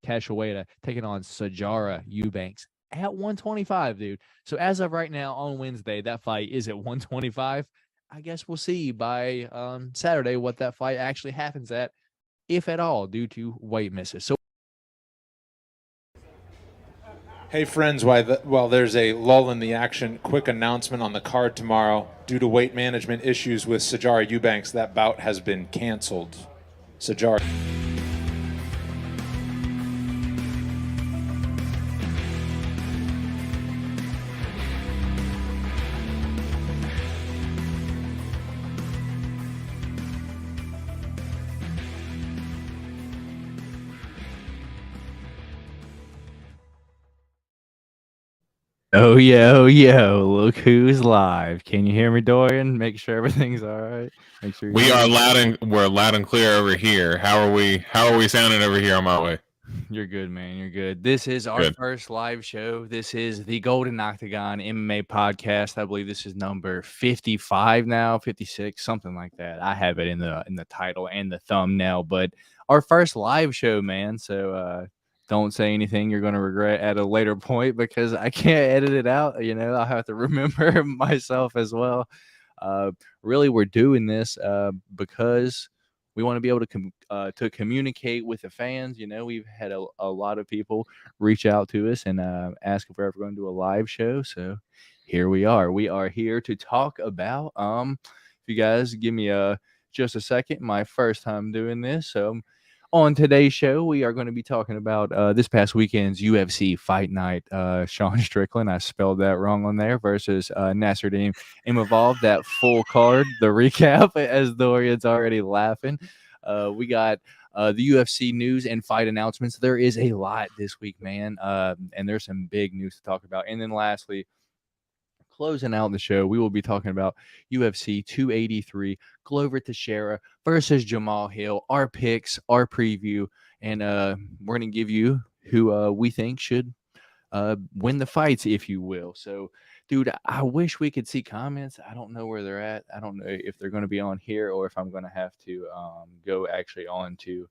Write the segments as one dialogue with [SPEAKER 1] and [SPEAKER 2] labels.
[SPEAKER 1] Cachoeira taking on Sajara Eubanks at 125, dude. So as of right now on Wednesday, that fight is at 125. I guess we'll see by Saturday what that fight actually happens at, if at all, due to weight misses. So,
[SPEAKER 2] hey friends, while there's a lull in the action, quick announcement on the card tomorrow. Due to weight management issues with Sajara Eubanks, that bout has been canceled. Sajara.
[SPEAKER 1] oh yeah, look who's live. Can you hear me, Dorian? Make sure everything's all right. Make sure
[SPEAKER 3] we're loud and clear over here. How are we sounding over here on my way?
[SPEAKER 1] You're good, man. You're good. This is our first live show. This is the Golden Octagon MMA podcast. I believe this is number 55 now, 56, something like that. I have it in the title and the thumbnail, but our first live show, man. So don't say anything you're going to regret at a later point, because I can't edit it out. You know, I'll have to remember myself as well. Really, we're doing this because we want to be able to communicate with the fans. You know, we've had a lot of people reach out to us and ask if we're ever going to do a live show. So here we are. We are here to talk about, if you guys give me just a second, my first time doing this. So on today's show, we are going to be talking about this past weekend's UFC fight night. Sean Strickland, I spelled that wrong on there, versus Nasruddin Imavov, that full card, the recap, as Dorian's already laughing. We got the UFC news and fight announcements. There is a lot this week, man, and there's some big news to talk about. And then lastly, closing out the show, we will be talking about UFC 283, Glover Teixeira versus Jamal Hill, our picks, our preview, and we're going to give you who we think should win the fights, if you will. So, dude, I wish we could see comments. I don't know where they're at. I don't know if they're going to be on here or if I'm going to have to go actually onto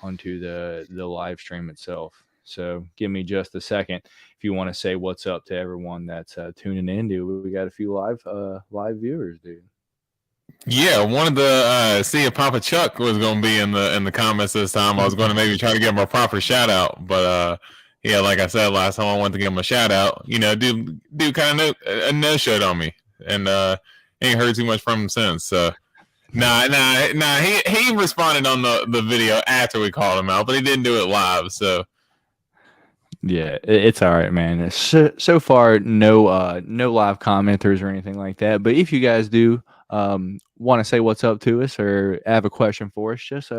[SPEAKER 1] the live stream itself. So give me just a second if you want to say what's up to everyone that's tuning in, dude. We got a few live viewers, dude.
[SPEAKER 3] Yeah, wanted to see if Papa Chuck was going to be in the comments this time. I was going to maybe try to give him a proper shout out, but yeah, like I said last time, I wanted to give him a shout out. You know, dude kind of no showed on me, and ain't heard too much from him since. So nah. He responded on the video after we called him out, but he didn't do it live. So.
[SPEAKER 1] Yeah, it's all right, man. So far, no live commenters or anything like that. But if you guys do want to say what's up to us or have a question for us, just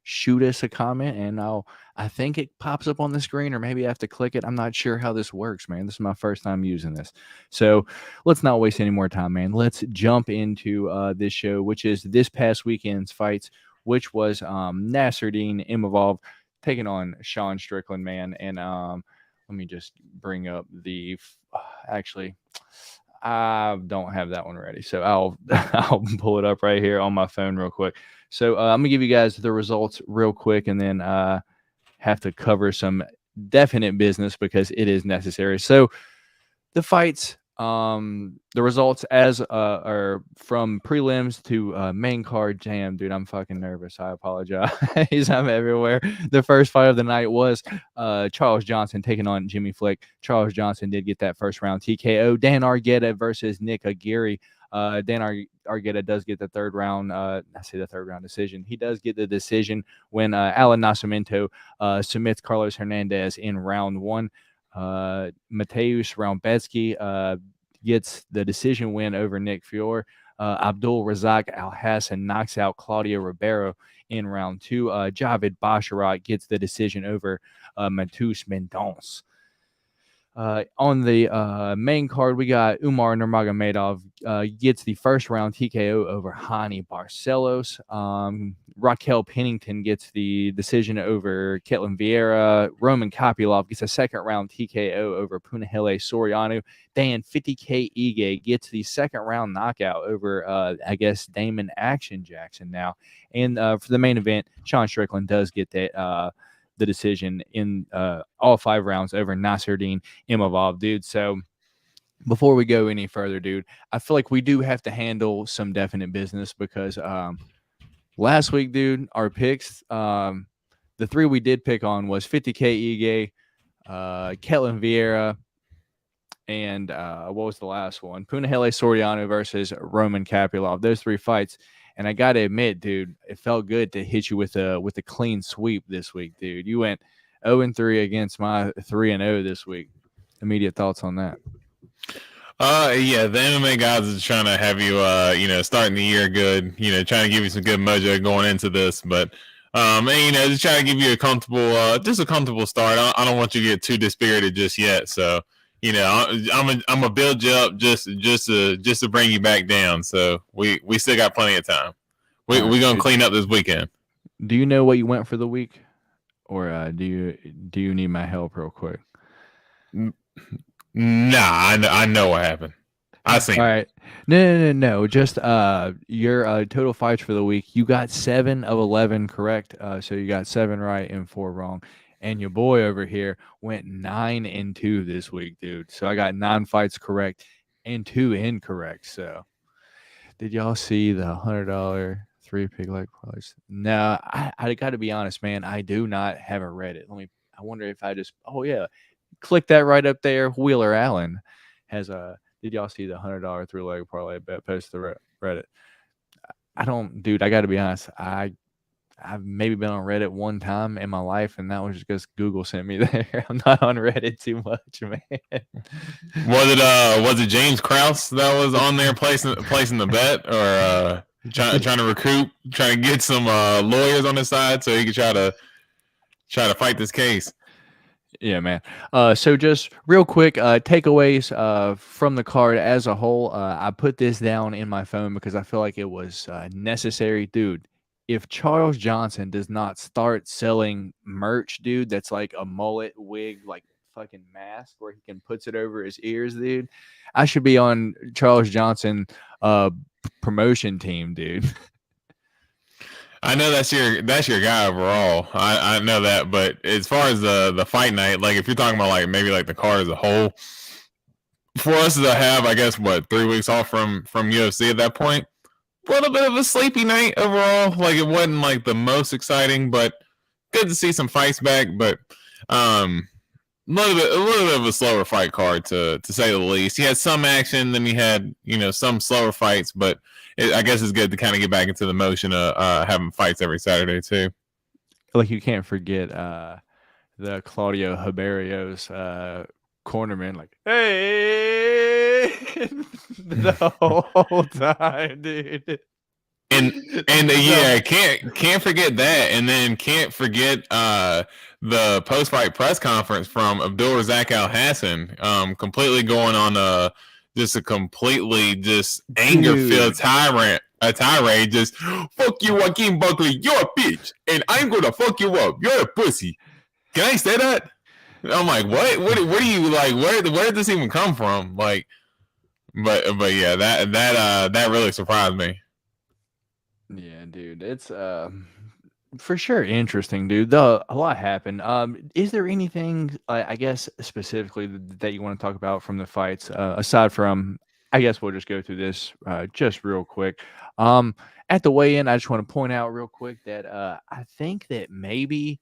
[SPEAKER 1] shoot us a comment, and I think it pops up on the screen, or maybe I have to click it. I'm not sure how this works, man. This is my first time using this. So let's not waste any more time, man. Let's jump into this show, which is this past weekend's fights, which was Nasruddin Imavov taking on Sean Strickland, man. And let me just bring up the actually, I don't have that one ready, so I'll pull it up right here on my phone real quick. So I'm gonna give you guys the results real quick, and then have to cover some definite business because it is necessary. So the fights, the results as are from prelims to main card. Damn, dude, I'm fucking nervous. I apologize. I'm everywhere. The first fight of the night was Charles Johnson taking on Jimmy Flick. Charles Johnson did get that first round TKO. Dan Argueta versus Nick Aguirre. Dan Argueta does get the third round. I say the third round decision. He does get the decision when Alan Nascimento submits Carlos Hernandez in round one. Mateusz Raumbetsky gets the decision win over Nick Fiore. Abdul Razak Al Hassan knocks out Claudio Ribeiro in round two. Javid Basharat gets the decision over Matheus Mendonça. On the main card, we got Umar Nurmagomedov gets the first round TKO over Hani Barcelos. Raquel Pennington gets the decision over Ketlin Vieira. Roman Kopylov gets a second round TKO over Punahele Soriano. Dan 50K Ige gets the second round knockout over, I guess, Damon Action Jackson now. And for the main event, Sean Strickland does get that the decision in all 5 rounds over Nasruddin Imavov, dude. So before we go any further, dude, I feel like we do have to handle some definite business because last week, dude, our picks, the 3 we did pick on was 50K Ige, Ketlin Vieira, and what was the last one? Punahele Soriano versus Roman Kapilov. Those 3 fights. And I gotta admit, dude, it felt good to hit you with a clean sweep this week, dude. You went 0-3 against my 3-0 this week. Immediate thoughts on that?
[SPEAKER 3] Yeah, the MMA guys is trying to have you, starting the year good, trying to give you some good mojo going into this, but, and, just trying to give you a comfortable start. I don't want you to get too dispirited just yet, so, I'm gonna build you up just to bring you back down. So we still got plenty of time. We're gonna clean up this weekend.
[SPEAKER 1] Do you know what you went for the week, or do you need my help real quick?
[SPEAKER 3] Nah, I know what happened. I seen.
[SPEAKER 1] All right, no. Just your total fights for the week. You got 7 of 11 correct. So you got 7 right and 4 wrong. And your boy over here went 9-2 this week, dude. So I got 9 fights correct and 2 incorrect. So did y'all see the $100 3 pig leg parlays? No, I got to be honest, man. I do not have a Reddit. I wonder if I just. Oh yeah, click that right up there. Wheeler Allen has a. Did y'all see the $100 3 leg parlay bet post to Reddit? I don't, dude. I got to be honest. I've maybe been on Reddit one time in my life, and that was just because Google sent me there. I'm not on Reddit too much, man.
[SPEAKER 3] Was it James Krause that was on there placing the bet, or trying to recruit, trying to get some lawyers on the side so he could try to fight this case?
[SPEAKER 1] Yeah, man. So just real quick, takeaways from the card as a whole. I put this down in my phone because I feel like it was necessary, dude. If Charles Johnson does not start selling merch, dude, that's like a mullet wig, like fucking mask where he can puts it over his ears, dude, I should be on Charles Johnson promotion team, dude.
[SPEAKER 3] I know that's your guy overall. I know that, but as far as the fight night, like if you're talking about like maybe like the card as a whole, for us to have, I guess, 3 weeks off from UFC at that point, a little bit of a sleepy night overall. Like it wasn't like the most exciting, but good to see some fights back. But a little bit of a slower fight card to say the least. He had some action, then he had some slower fights, but I guess it's good to kind of get back into the motion of having fights every Saturday too.
[SPEAKER 1] Like you can't forget the Claudio Haberio's cornerman, like, hey, the whole time, dude.
[SPEAKER 3] And yeah, can't forget that, and then can't forget the post-fight press conference from Abdulrazak Al-Hassan, completely going on just a completely just anger-filled tirade, just fuck you, Joaquin Buckley, you're a bitch, and I'm gonna fuck you up, you're a pussy. Can I say that? I'm like, what? What are you like? Where did this even come from? Like, but yeah, that really surprised me.
[SPEAKER 1] Yeah, dude, it's for sure interesting, dude. A lot happened. Is there anything I guess specifically that you want to talk about from the fights aside from? I guess we'll just go through this just real quick. At the weigh-in, I just want to point out real quick that I think that maybe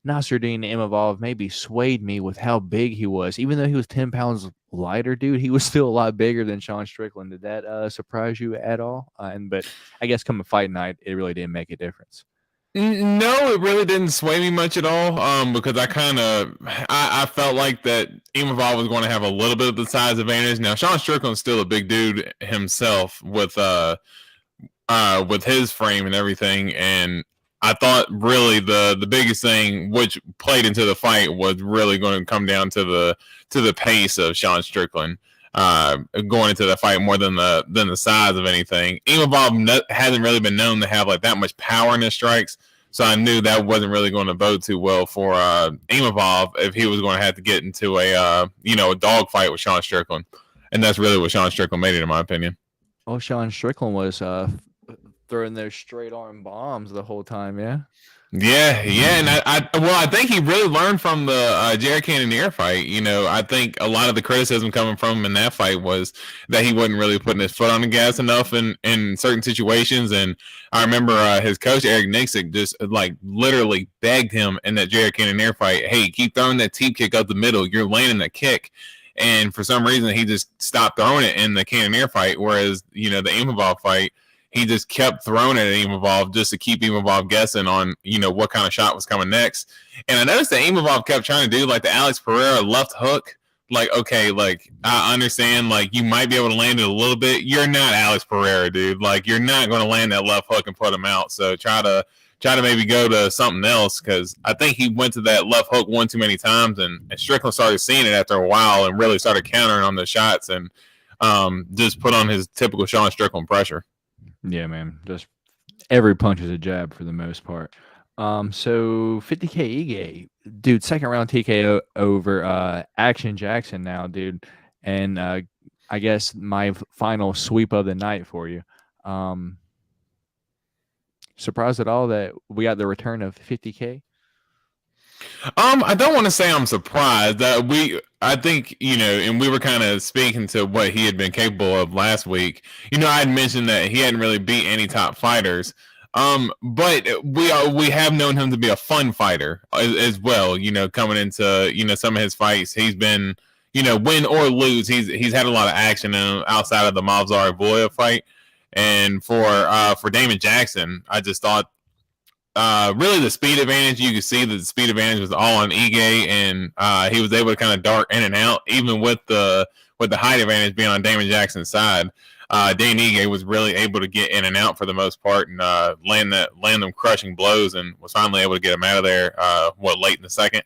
[SPEAKER 1] Nasruddin Imavov maybe swayed me with how big he was. Even though he was 10 pounds lighter, dude, he was still a lot bigger than Sean Strickland. Did that surprise you at all? But I guess come a fight night, it really didn't make a difference.
[SPEAKER 3] No, it really didn't sway me much at all. Because I felt like that Imavov was going to have a little bit of the size advantage. Now, Sean Strickland's still a big dude himself with his frame and everything, and I thought really the biggest thing which played into the fight was really going to come down to the pace of Sean Strickland going into the fight more than the size of anything. Imavov hasn't really been known to have like that much power in his strikes, so I knew that wasn't really going to bode too well for Imavov if he was going to have to get into a dogfight with Sean Strickland, and that's really what Sean Strickland made it, in my opinion.
[SPEAKER 1] Oh, Sean Strickland was throwing those straight arm bombs the whole time, yeah.
[SPEAKER 3] And I think he really learned from the Jared Cannonier fight. You know, I think a lot of the criticism coming from him in that fight was that he wasn't really putting his foot on the gas enough in certain situations. And I remember his coach Eric Nixick just like literally begged him in that Jared Cannonier fight, "Hey, keep throwing that teep kick up the middle. You're landing that kick." And for some reason, he just stopped throwing it in the Cannonier fight. Whereas, you know, the Imavov fight, he just kept throwing it at Imavov just to keep Imavov guessing on, you know, what kind of shot was coming next. And I noticed that Imavov kept trying to do like the Alex Pereira left hook. Like, okay, like I understand, like you might be able to land it a little bit. You're not Alex Pereira, dude. Like you're not going to land that left hook and put him out. So try to maybe go to something else, because I think he went to that left hook one too many times, and Strickland started seeing it after a while and really started countering on the shots and just put on his typical Sean Strickland pressure.
[SPEAKER 1] Yeah, man. Just every punch is a jab for the most part. So 50K Ige, dude, second round TKO over Action Jackson now, dude. And I guess my final sweep of the night for you. Surprised at all that we got the return of 50K?
[SPEAKER 3] I don't want to say I'm surprised that I think, you know, and we were kind of speaking to what he had been capable of last week. You know, I had mentioned that he hadn't really beat any top fighters. But we have known him to be a fun fighter as well. You know, coming into, you know, some of his fights, he's been, you know, win or lose, he's had a lot of action in him outside of the Movsar Voya fight. And for Damon Jackson, I just thought really the speed advantage, you could see that the speed advantage was all on Ige, and he was able to kind of dart in and out, even with the height advantage being on Damon Jackson's side. Dan Ige was really able to get in and out for the most part and land them crushing blows, and was finally able to get him out of there late in the second.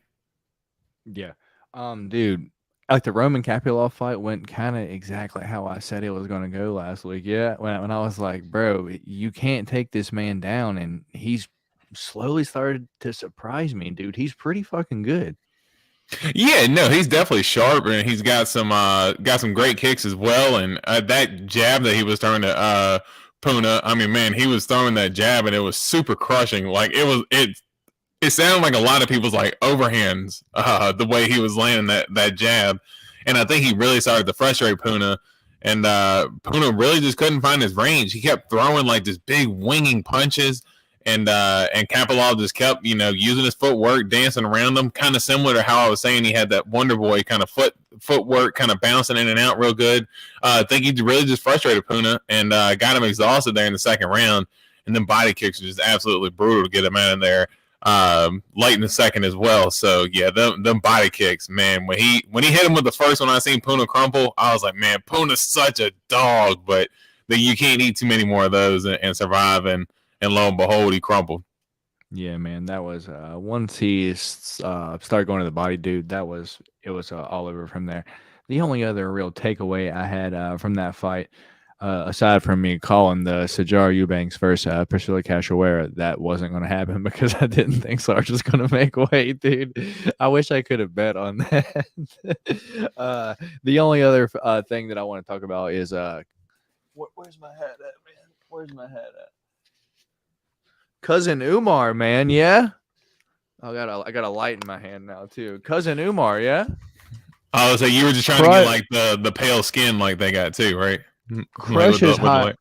[SPEAKER 1] Yeah. Dude, like the Roman Kapilov fight went kind of exactly how I said it was going to go last week. Yeah, when I was like, bro, you can't take this man down, and he's slowly started to surprise me, dude. He's pretty fucking good.
[SPEAKER 3] Yeah, no, he's definitely sharp, and he's got some great kicks as well. And that jab that he was throwing to Puna, I mean, man, he was throwing that jab, and it was super crushing. Like it sounded like a lot of people's like overhands, the way he was landing that jab. And I think he really started to frustrate Puna, and Puna really just couldn't find his range. He kept throwing like just big winging punches, and Kapilov just kept, you know, using his footwork, dancing around them, kind of similar to how I was saying he had that Wonder Boy kind of footwork, kind of bouncing in and out real good. I think he really just frustrated Puna and got him exhausted there in the second round. And then body kicks were just absolutely brutal to get him out of there late in the second as well. So yeah, them body kicks, man. When he hit him with the first one, I seen Puna crumple, I was like, man, Puna's such a dog, but then you can't eat too many more of those and survive. And lo and behold, he crumpled.
[SPEAKER 1] Yeah, man, that was once he started going to the body, dude. It was all over from there. The only other real takeaway I had from that fight, aside from me calling the Sijara Eubanks versus Priscilla Cachoeira, that wasn't going to happen because I didn't think Sarge was going to make weight, dude. I wish I could have bet on that. The only other thing that I want to talk about is where's my hat at, man? Where's my hat at? Cousin Umar, man, yeah. I got a light in my hand now too. Cousin Umar, yeah.
[SPEAKER 3] Oh, so you were just trying to get like the pale skin like they got too, right?
[SPEAKER 1] Crush is hot.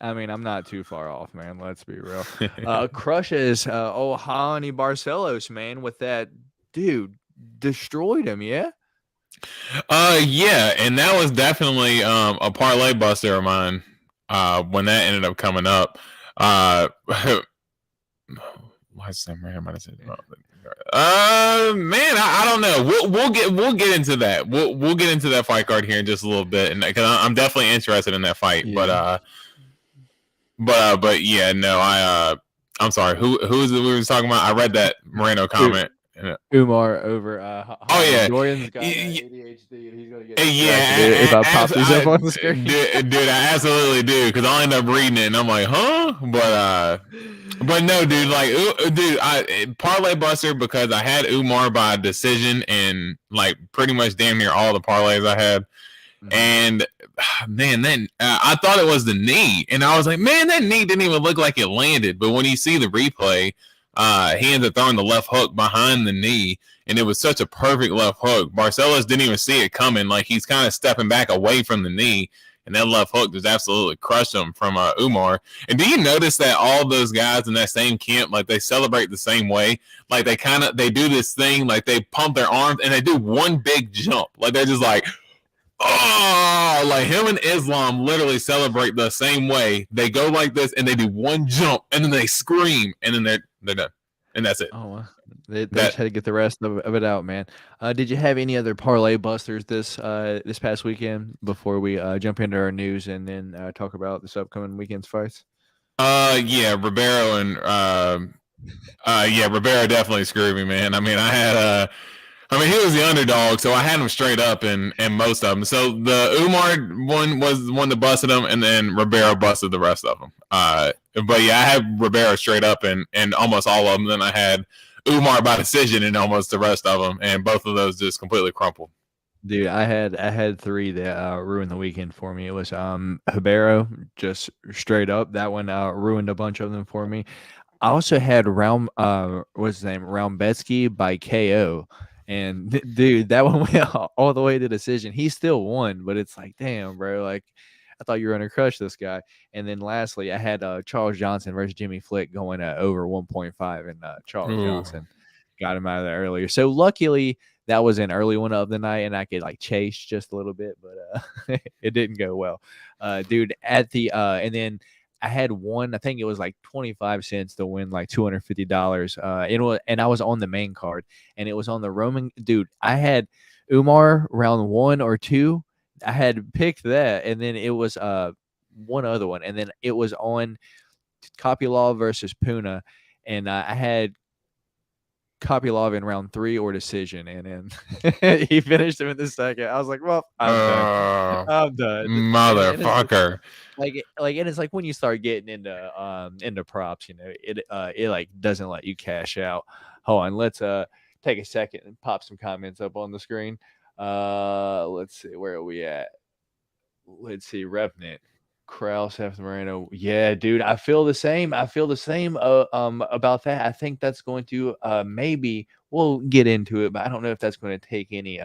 [SPEAKER 1] I mean, I'm not too far off, man. Let's be real. Crushes Hani Barcelos, man, with that dude destroyed him, yeah.
[SPEAKER 3] Yeah, and that was definitely a parlay buster of mine when that ended up coming up. Why is Sam Ram? Man, I don't know. We'll get into that. We'll get into that fight card here in just a little bit, and because I'm definitely interested in that fight. Yeah. But yeah, no, I'm sorry. Who is it we were talking about? I read that Moreno comment.
[SPEAKER 1] Umar over. Jordan's got ADHD, and he's gonna get. If I pop these up on the screen,
[SPEAKER 3] dude, I absolutely do, because I'll end up reading it, and I'm like, huh? But no, dude, I parlay buster because I had Umar by decision and like pretty much damn near all the parlays I had, and man, then I thought it was the knee, and I was like, man, that knee didn't even look like it landed. But when you see the replay, he ended up throwing the left hook behind the knee, and it was such a perfect left hook. Barcelos didn't even see it coming. Like, he's kind of stepping back away from the knee, and that left hook just absolutely crushed him from Umar. And do you notice that all those guys in that same camp, like, they celebrate the same way? Like, they do this thing, like, they pump their arms and they do one big jump. Like, they're just like, oh, like, him and Islam literally celebrate the same way. They go like this and they do one jump and then they scream and then they're done. And that's it.
[SPEAKER 1] Oh, well. They just had to get the rest of it out, man. Did you have any other parlay busters this past weekend before we jump into our news and then talk about this upcoming weekend's fights?
[SPEAKER 3] Yeah, Ribeiro and Ribeiro definitely screwed me, man. I mean, he was the underdog, so I had him straight up in most of them. So the Umar one was the one that busted him, and then Ribeiro busted the rest of them. But yeah, I had Ribeiro straight up in almost all of them. Then I had Umar by decision in almost the rest of them, and both of those just completely crumpled.
[SPEAKER 1] Dude, I had three that ruined the weekend for me. It was Ribeiro, just straight up. That one ruined a bunch of them for me. I also had what's his name? Raumbetsky by KO. And dude, that one went all the way to decision. He still won, but it's like, damn, bro. Like, I thought you were gonna crush this guy. And then lastly, I had Charles Johnson versus Jimmy Flick going over 1.5, and Charles Johnson got him out of there earlier. So luckily, that was an early one of the night, and I could like chase just a little bit, but it didn't go well, dude. At the and then I had one. I think it was like 25 cents to win like $250. And I was on the main card, and it was on the Roman. Dude, I had Umar round 1 or 2. I had picked that, and then it was one other one, and then it was on Kopylov versus Puna, and I had Kopylov in round 3 or decision, and then he finished him in the second. I was like, well, I'm done.
[SPEAKER 3] Motherfucker.
[SPEAKER 1] And it's like when you start getting into props, you know, it like doesn't let you cash out. Hold on, let's take a second and pop some comments up on the screen. Let's see, where are we at? Let's see, Revenant. Kraus after Moreno. Yeah, dude, I feel the same. About that. I think that's going to maybe we'll get into it, but I don't know if that's going to take any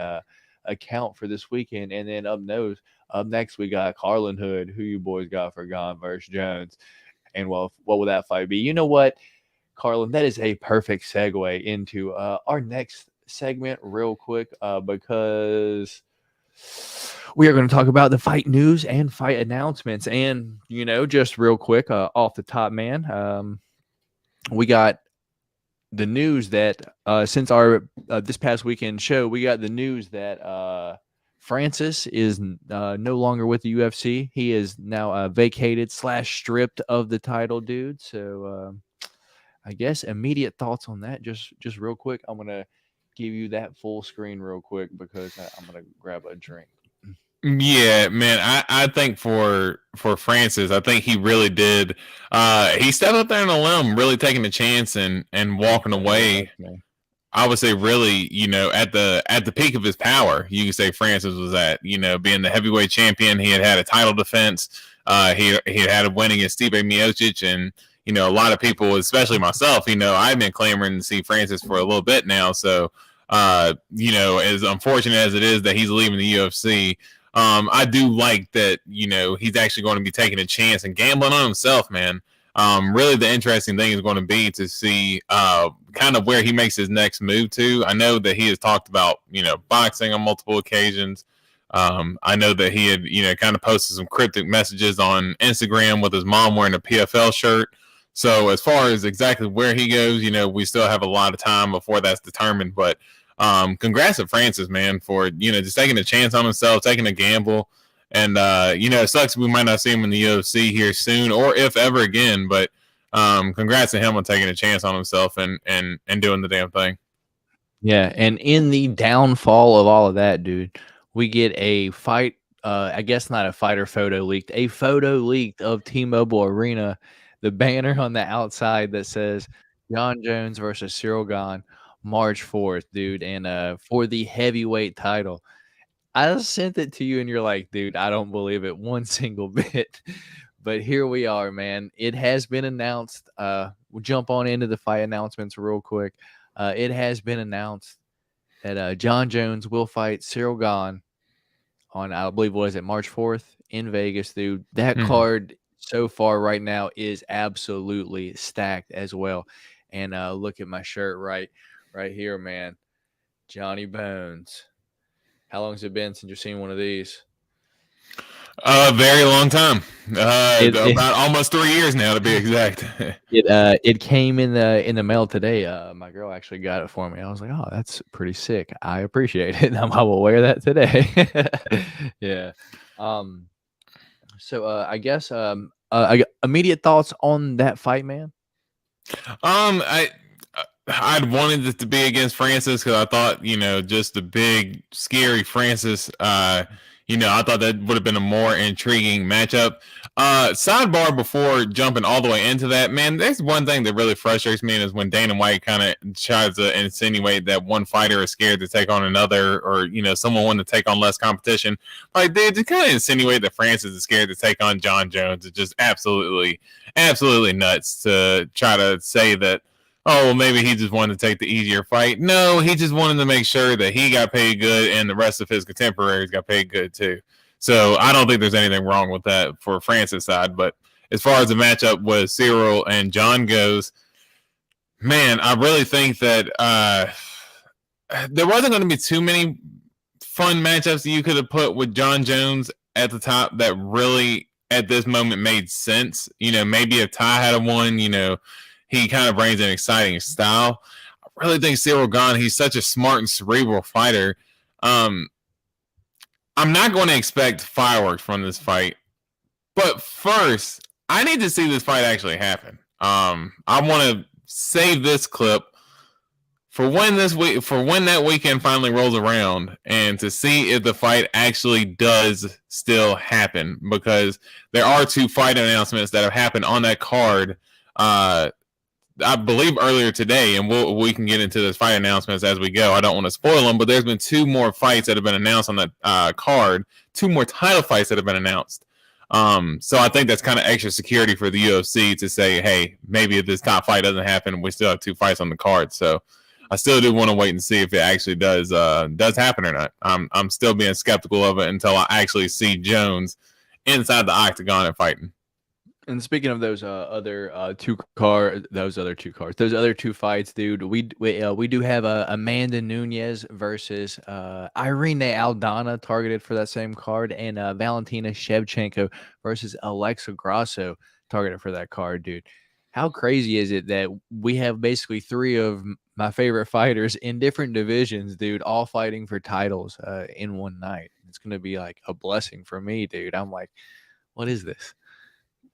[SPEAKER 1] account for this weekend. And then up next we got Carlin Hood, who you boys got for Gone versus Jones. And well, what will that fight be? You know what, Carlin, that is a perfect segue into our next segment real quick, because we are going to talk about the fight news and fight announcements. And, you know, just real quick, off the top, man, we got the news that since our this past weekend show, we got the news that Francis is no longer with the UFC. He is now vacated / stripped of the title, dude. So I guess immediate thoughts on that. Just real quick, I'm going to give you that full screen real quick because I'm going to grab a drink.
[SPEAKER 3] Yeah, man. I think for Francis, I think he really did. He stepped up there on a limb, really taking a chance and walking away. I would say really, you know, at the peak of his power, you could say Francis was at, you know, being the heavyweight champion. He had a title defense. He had a win against Stipe Miocic, and you know, a lot of people, especially myself, you know, I've been clamoring to see Francis for a little bit now. So, you know, as unfortunate as it is that he's leaving the UFC, I do like that, you know, he's actually going to be taking a chance and gambling on himself, man. Really the interesting thing is going to be to see kind of where he makes his next move to. I know that he has talked about, you know, boxing on multiple occasions. I know that he had, you know, kind of posted some cryptic messages on Instagram with his mom wearing a PFL shirt. So as far as exactly where he goes, you know, we still have a lot of time before that's determined. But congrats to Francis, man, for, you know, just taking a chance on himself, taking a gamble. And, you know, it sucks we might not see him in the UFC here soon or if ever again. But congrats to him on taking a chance on himself and doing the damn thing.
[SPEAKER 1] Yeah, and in the downfall of all of that, dude, we get a fight, I guess not a fighter photo leaked, a photo leaked of T-Mobile Arena, the banner on the outside that says Jon Jones versus Cyril Gane, March 4th, dude, and for the heavyweight title. I sent it to you, and you're like, dude, I don't believe it one single bit. But here we are, man. It has been announced. we'll jump on into the fight announcements real quick. It has been announced that John Jones will fight Cyril Gane on, I believe, what is it, March 4th in Vegas, dude. That card so far right now is absolutely stacked as well. And look at my shirt right here, man. Johnny Bones. How long has it been since you've seen one of these?
[SPEAKER 3] A very long time. About almost 3 years now, to be exact.
[SPEAKER 1] It came in the mail today. My girl actually got it for me. I was like, oh, that's pretty sick. I appreciate it. I will wear that today. Yeah. So I guess immediate thoughts on that fight, man.
[SPEAKER 3] I'd wanted it to be against Francis because I thought, just the big, scary Francis, I thought that would have been a more intriguing matchup. Sidebar before jumping all the way into that, man, there's one thing that really frustrates me is when Dana White kind of tries to insinuate that one fighter is scared to take on another or, someone wanting to take on less competition. Like, they kind of insinuate that Francis is scared to take on John Jones. It's just absolutely, absolutely nuts to try to say that, oh, well, maybe he just wanted to take the easier fight. No, he just wanted to make sure that he got paid good and the rest of his contemporaries got paid good too. So I don't think there's anything wrong with that for Francis' side. But as far as the matchup with Cyril and John goes, man, I really think that there wasn't going to be too many fun matchups that you could have put with John Jones at the top that really at this moment made sense. Maybe if Ty had won, he kind of brings an exciting style. I really think Cyril Gane, he's such a smart and cerebral fighter. I'm not going to expect fireworks from this fight. But first, I need to see this fight actually happen. I want to save this clip for when that weekend finally rolls around and to see if the fight actually does still happen. Because there are 2 fight announcements that have happened on that card I believe earlier today, and we can get into this fight announcements as we go. I don't want to spoil them, but there's been 2 more fights that have been announced on that card, 2 more title fights that have been announced. So I think that's kind of extra security for the UFC to say, hey, maybe if this top fight doesn't happen, we still have 2 fights on the card. So I still do want to wait and see if it actually does happen or not. I'm still being skeptical of it until I actually see Jones inside the octagon and fighting.
[SPEAKER 1] And speaking of those other 2 fights, dude, we do have Amanda Nunes versus Irene Aldana targeted for that same card, and Valentina Shevchenko versus Alexa Grasso targeted for that card, dude. How crazy is it that we have basically 3 of my favorite fighters in different divisions, dude, all fighting for titles in one night? It's gonna be like a blessing for me, dude. I'm like, what is this?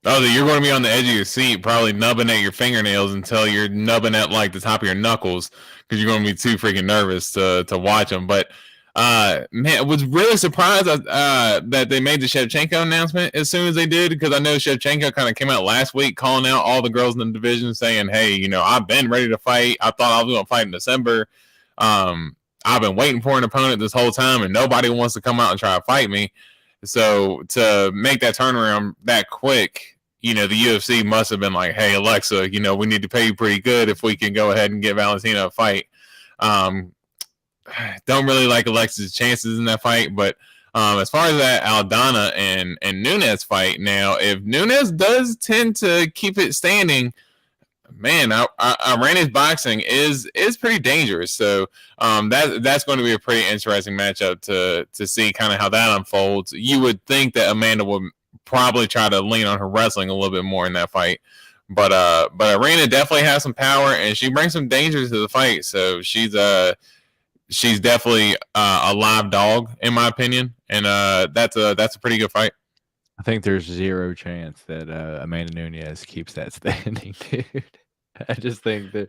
[SPEAKER 3] Oh, you're going to be on the edge of your seat, probably nubbing at your fingernails until you're nubbing at like the top of your knuckles because you're going to be too freaking nervous to watch them. But man, I was really surprised that they made the Shevchenko announcement as soon as they did, because I know Shevchenko kind of came out last week calling out all the girls in the division saying, hey, I've been ready to fight. I thought I was going to fight in December. I've been waiting for an opponent this whole time and nobody wants to come out and try to fight me. So to make that turnaround that quick, the UFC must have been like, hey, Alexa, we need to pay you pretty good if we can go ahead and get Valentina a fight. Don't really like Alexa's chances in that fight, but as far as that Aldana and Nunes fight, now, if Nunes does tend to keep it standing, man, Irene's boxing is pretty dangerous. So that's going to be a pretty interesting matchup to see kind of how that unfolds. You would think that Amanda would probably try to lean on her wrestling a little bit more in that fight, but Irene definitely has some power and she brings some danger to the fight. So she's definitely a live dog in my opinion, and that's a pretty good fight.
[SPEAKER 1] I think there's 0 chance that Amanda Nunes keeps that standing, dude. I just think she's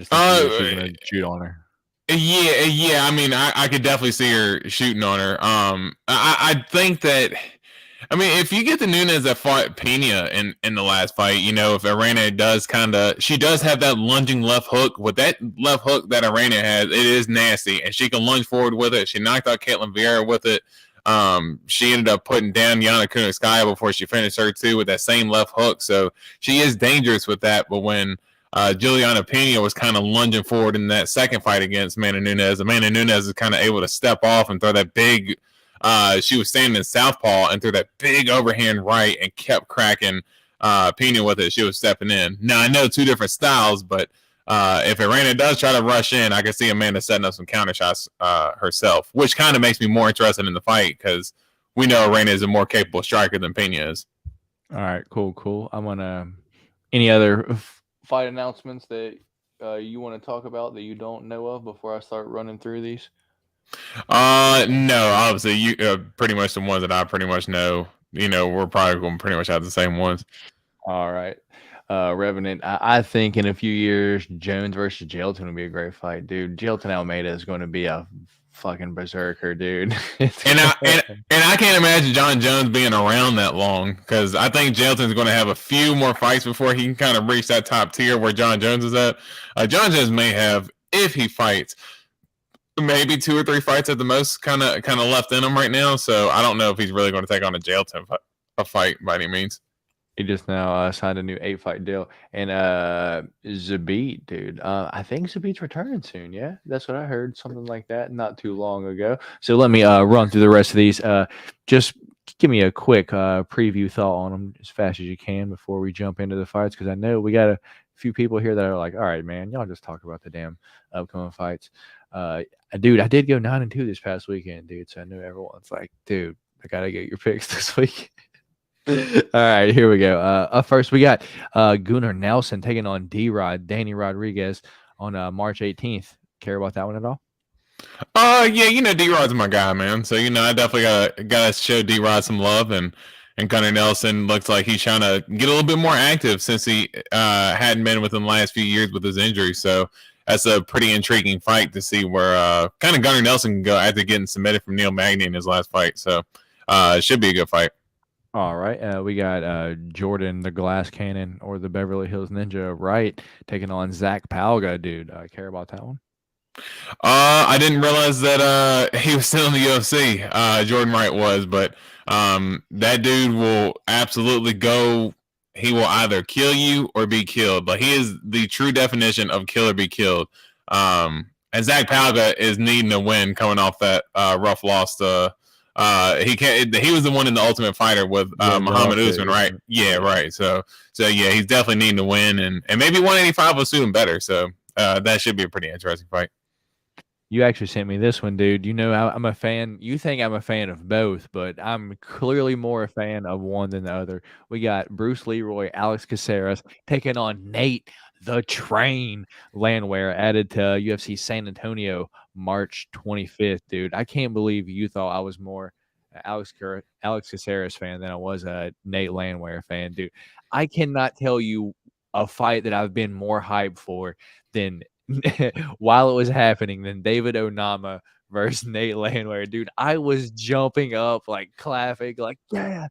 [SPEAKER 1] gonna shoot on her.
[SPEAKER 3] Yeah. I mean, I could definitely see her shooting on her. I think that, I mean, if you get the Nunes that fought Pena in the last fight, if Irene does she does have that lunging left hook. With that left hook that Irene has, it is nasty, and she can lunge forward with it. She knocked out Caitlin Vieira with it. She ended up putting down Yana Kunitskaya before she finished her too with that same left hook. So she is dangerous with that. But when Juliana Pena was kind of lunging forward in that second fight against Amanda Nunes, Amanda Nunes is kind of able to step off and throw that big. She was standing in southpaw and threw that big overhand right and kept cracking Pena with it. She was stepping in. Now I know two different styles, but if Irena does try to rush in, I can see Amanda setting up some counter shots herself, which kind of makes me more interested in the fight because we know Irena is a more capable striker than Pena is.
[SPEAKER 1] All right, cool. I'm gonna. Any other fight announcements that you want to talk about that you don't know of before I start running through these?
[SPEAKER 3] No, obviously you pretty much the ones that I pretty much know. We're probably going to pretty much have the same ones.
[SPEAKER 1] All right. Revenant, I think in a few years, Jones versus Jailton would be a great fight, dude. Jailton Almeida is going to be a fucking berserker, dude.
[SPEAKER 3] and I can't imagine John Jones being around that long because I think Jailton's going to have a few more fights before he can kind of reach that top tier where John Jones is at. John Jones may have, if he fights, maybe 2 or 3 fights at the most kind of left in him right now. So I don't know if he's really going to take on a Jailton fight by any means.
[SPEAKER 1] He just now signed a new 8-fight deal. And Zabit, dude, I think Zabit's returning soon. Yeah, that's what I heard. Something like that not too long ago. So let me run through the rest of these. Just give me a quick preview thought on them as fast as you can before we jump into the fights, because I know we got a few people here that are like, all right, man, y'all just talk about the damn upcoming fights. Dude, I did go 9-2 this past weekend, dude. So I know everyone's like, dude, I got to get your picks this week. All right, here we go. Up first, we got Gunnar Nelson taking on D-Rod, Danny Rodriguez on March 18th. Care about that one at all?
[SPEAKER 3] Yeah, D-Rod's my guy, man. So, I definitely gotta show D-Rod some love, and Gunnar Nelson looks like he's trying to get a little bit more active since he hadn't been within the last few years with his injury. So that's a pretty intriguing fight to see where kind of Gunnar Nelson can go after getting submitted from Neil Magny in his last fight. So it should be a good fight.
[SPEAKER 1] All right. We got Jordan, the Glass Cannon, or the Beverly Hills Ninja, Wright, taking on Zach Palga, dude. Care about that one?
[SPEAKER 3] I didn't realize that he was still in the UFC. Jordan Wright was, but that dude will absolutely go. He will either kill you or be killed. Like, he is the true definition of kill or be killed. And Zach Palga is needing a win coming off that rough loss to. He was the one in the Ultimate Fighter with Muhammad Usman, right? Yeah, right. So yeah, he's definitely needing to win, and maybe 185 will suit him better. So that should be a pretty interesting fight.
[SPEAKER 1] You actually sent me this one, dude. I'm a fan. You think I'm a fan of both, but I'm clearly more a fan of one than the other. We got Bruce Leroy, Alex Caceres taking on Nate the Train Landwehr, added to UFC San Antonio March 25th, dude. I can't believe you thought I was more Alex Caceres fan than I was a Nate Landwehr fan, dude. I cannot tell you a fight that I've been more hyped for than while it was happening than David Onama versus Nate Landwehr, dude. I was jumping up, like clapping, like yeah.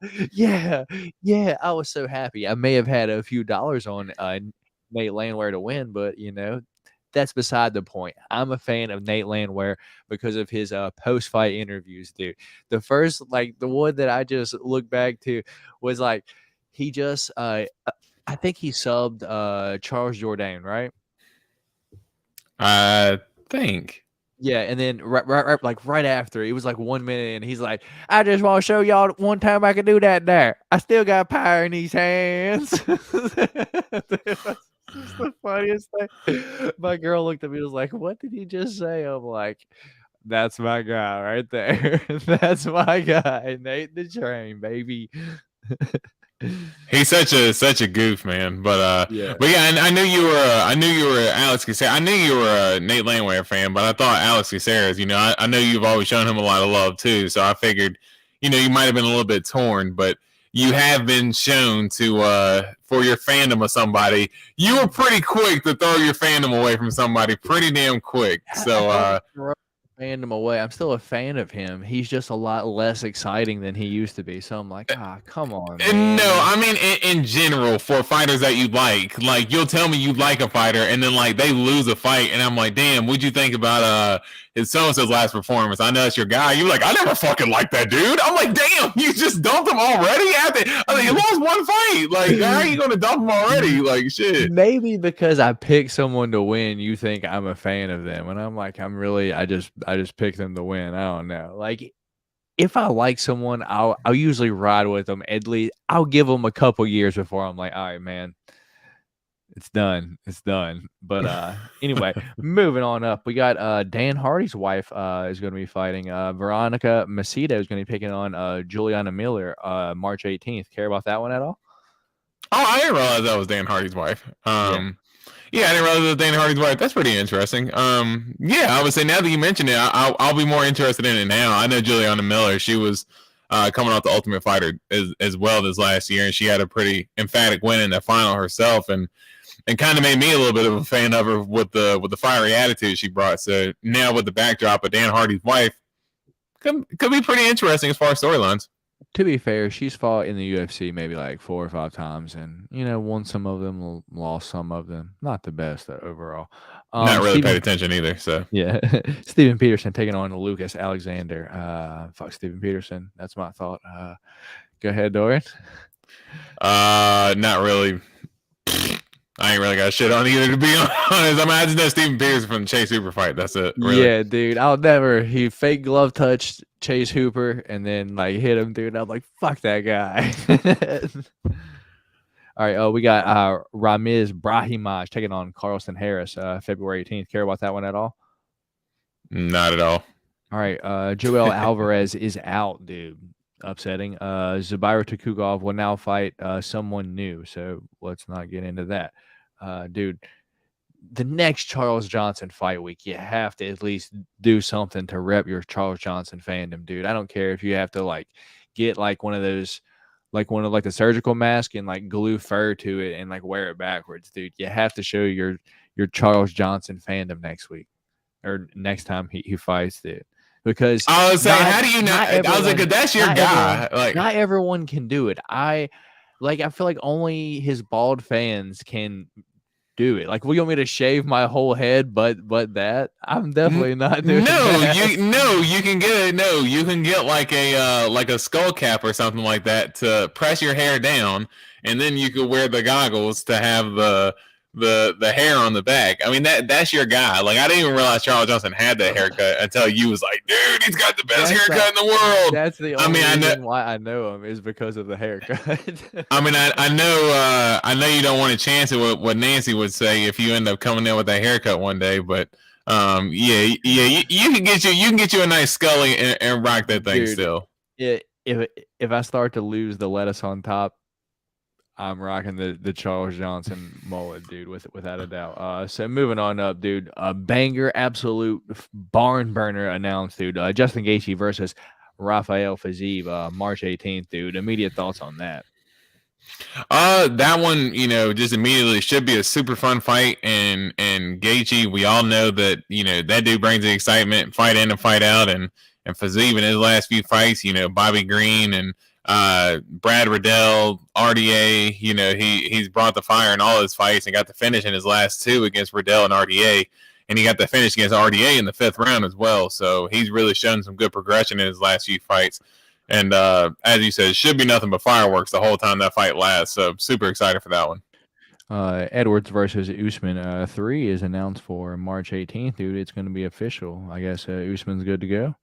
[SPEAKER 1] I was so happy. I may have had a few dollars on Nate Landwehr to win, but that's beside the point. I'm a fan of Nate Landwehr because of his post-fight interviews, dude. The first, the one that I just looked back to was he just I think he subbed Charles Jourdain, right?
[SPEAKER 3] I think.
[SPEAKER 1] Yeah, and then right after, it was 1 minute, and he's like, I just want to show y'all one time I can do that there. I still got power in these hands. It's the funniest thing. My girl looked at me and was like, what did he just say? I'm like, that's my guy right there. That's my guy, Nate the Train, baby.
[SPEAKER 3] He's such a goof, man. But yeah, I knew you were Alex Caceres. I knew you were a Nate Landwehr fan, but I thought Alex Caceres, I know you've always shown him a lot of love too. So I figured, you might have been a little bit torn, but you have been shown to for your fandom of somebody. You were pretty quick to throw your fandom away from somebody, pretty damn quick. So
[SPEAKER 1] fanned him away. I'm still a fan of him. He's just a lot less exciting than he used to be. So I'm like, come on,
[SPEAKER 3] No,
[SPEAKER 1] man.
[SPEAKER 3] I mean in general for fighters that you like you'll tell me you like a fighter and then like they lose a fight and I'm like, damn, what'd you think about his so-and-so's last performance? I know it's your guy. You're like, I never fucking liked that dude. I'm like, damn, you just dumped him already after I mean, you lost one fight. Like, how are you gonna dump him already? Like shit.
[SPEAKER 1] Maybe because I picked someone to win, you think I'm a fan of them, and I'm like, I just picked them to win. I don't know. Like, if I like someone, I'll usually ride with them. At least I'll give them a couple years before I'm like, all right, man, it's done. It's done. But anyway, moving on up, we got Dan Hardy's wife is going to be fighting. Veronica Macedo is going to be picking on Juliana Miller March 18th. Care about that one at all?
[SPEAKER 3] Oh, I didn't realize that was Dan Hardy's wife.
[SPEAKER 1] Yeah.
[SPEAKER 3] Yeah, I didn't realize it was Dan Hardy's wife. That's pretty interesting. Yeah, I would say now that you mention it, I'll be more interested in it now. I know Juliana Miller. She was coming off the Ultimate Fighter as well this last year, and she had a pretty emphatic win in the final herself, and kind of made me a little bit of a fan of her with the fiery attitude she brought. So now with the backdrop of Dan Hardy's wife, could be pretty interesting as far as storylines.
[SPEAKER 1] To be fair, she's fought in the UFC maybe like 4 or 5 times, and won some of them, lost some of them. Not the best overall.
[SPEAKER 3] Not really paid attention either. So
[SPEAKER 1] yeah, Steven Peterson taking on Lucas Alexander. Fuck Steven Peterson. That's my thought. Go ahead, Dorian.
[SPEAKER 3] Not really. I ain't really got shit on either, to be honest. I mean, I just know Steven Peterson from the Chase Hooper fight. That's it. Really.
[SPEAKER 1] Yeah, dude. He fake glove touched Chase Hooper and then like hit him, dude. I'm like, fuck that guy. All right. We got Ramiz Brahimaj taking on Carlston Harris February 18th. Care about that one at all?
[SPEAKER 3] Not at all.
[SPEAKER 1] All right. Joel Alvarez is out, dude. Upsetting. Zubaira Tukugov will now fight someone new, so let's not get into that. Dude, the next Charles Johnson fight week, you have to at least do something to rep your Charles Johnson fandom, dude. I don't care if you have to like get like one of those, like one of like the surgical mask and like glue fur to it and like wear it backwards, dude. You have to show your Charles Johnson fandom next week or next time he fights, dude. Because
[SPEAKER 3] I was saying, how do you not? I was like, that's your guy. Like,
[SPEAKER 1] not everyone can do it. I feel like only his bald fans can do it. Like, will you want me to shave my whole head, but that I'm definitely not doing.
[SPEAKER 3] You can get like a skull cap or something like that to press your hair down, and then you could wear the goggles to have the hair on the back. I mean, that's your guy. Like, I didn't even realize Charles Johnson had that haircut until you was like, dude, he's got the best haircut in the world.
[SPEAKER 1] That's the only reason why I know him is because of the haircut.
[SPEAKER 3] I mean, I know you don't want to chance it with what Nancy would say if you end up coming in with that haircut one day, but you can get you a nice Scully and rock that thing, dude, still.
[SPEAKER 1] Yeah, if I start to lose the lettuce on top, I'm rocking the Charles Johnson mullet, dude, without a doubt. So moving on up, dude, a banger, absolute barn burner announced, dude. Justin Gaethje versus Rafael Fiziev, March 18th, dude. Immediate thoughts on that?
[SPEAKER 3] That one, just immediately should be a super fun fight. And Gaethje, we all know that that dude brings the excitement, fight in and fight out, and Fiziev in his last few fights, Bobby Green and Brad Riddell, RDA, he's brought the fire in all his fights and got the finish in his last 2 against Riddell and RDA, and he got the finish against RDA in the 5th round as well. So he's really shown some good progression in his last few fights. And as you said, it should be nothing but fireworks the whole time that fight lasts. So super excited for that one.
[SPEAKER 1] Edwards versus Usman 3 is announced for March 18th, dude. It's going to be official. I guess Usman's good to go.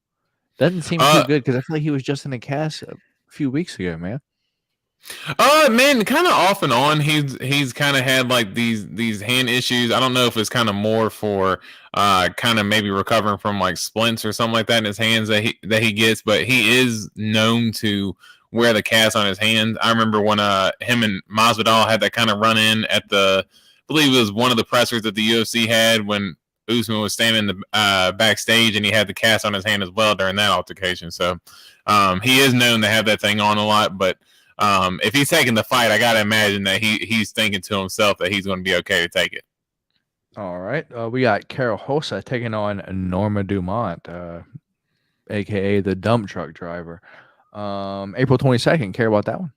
[SPEAKER 1] Doesn't seem too good because I feel like he was just in a cast a few weeks ago, man.
[SPEAKER 3] Man, kind of off and on. He's kind of had like these hand issues. I don't know if it's kind of more for kind of maybe recovering from like splints or something like that in his hands that he gets, but he is known to wear the cast on his hand. I remember when him and Masvidal had that kind of run in at I believe it was one of the pressers that the UFC had when Usman was standing in the backstage and he had the cast on his hand as well during that altercation. So he is known to have that thing on a lot, but if he's taking the fight, I got to imagine that he's thinking to himself that he's going to be okay to take it.
[SPEAKER 1] All right. We got Carol Hossa taking on Norma Dumont, aka the dump truck driver. April 22nd. Care about that one?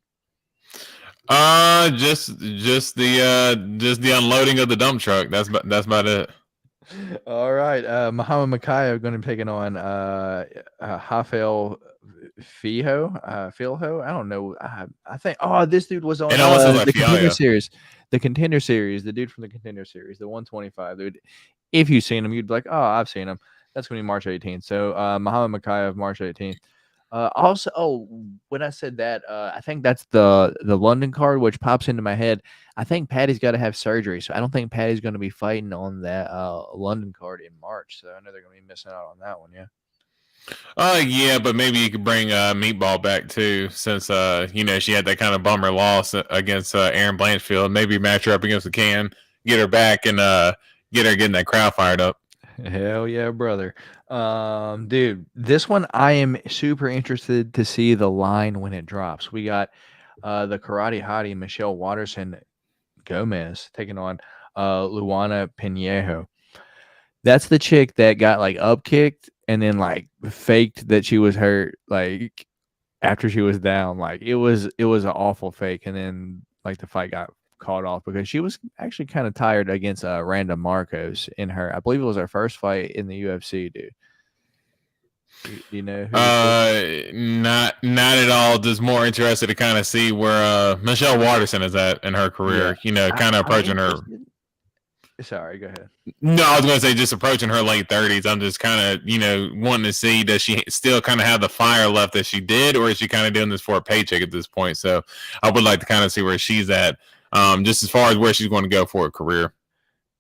[SPEAKER 3] Just the unloading of the dump truck. That's about it.
[SPEAKER 1] All right. Muhammad Makayev going to be taking on Rafael Filho. I don't know. I think. Oh, this dude was on
[SPEAKER 3] It almost looks like
[SPEAKER 1] the Contender
[SPEAKER 3] Fialho.
[SPEAKER 1] Series. The Contender Series. The dude from the Contender Series. The 125 dude. If you've seen him, you'd be like, oh, I've seen him. That's going to be March 18th. So Muhammad Makayev, March 18th. Also, when I said that, I think that's the London card, which pops into my head. I think Patty's got to have surgery, so I don't think Patty's going to be fighting on that London card in March. So I know they're going to be missing out on that one. Yeah.
[SPEAKER 3] Yeah, but maybe you could bring Meatball back too, since she had that kind of bummer loss against Aaron Blanchfield. Maybe match her up against the Can, get her back, and get her getting that crowd fired up.
[SPEAKER 1] Hell yeah, brother. Dude, this one I am super interested to see the line when it drops. We got the karate hottie Michelle Watterson Gomez taking on Luana Pinejo. That's the chick that got like up kicked and then like faked that she was hurt like after she was down. Like it was an awful fake, and then like the fight got called off because she was actually kind of tired against Randa Marcos in her. I believe it was her first fight in the UFC, dude. Do you know who this is?
[SPEAKER 3] Not at all. Just more interested to kind of see where Michelle Watterson is at in her career.
[SPEAKER 1] Yeah,
[SPEAKER 3] Kind of
[SPEAKER 1] I'm
[SPEAKER 3] approaching her.
[SPEAKER 1] interested. Sorry, go ahead.
[SPEAKER 3] No, I was going to say just approaching her late 30s. I'm just kind of, wanting to see, does she still kind of have the fire left that she did, or is she kind of doing this for a paycheck at this point? So I would like to kind of see where she's at, just as far as where she's going to go for a career.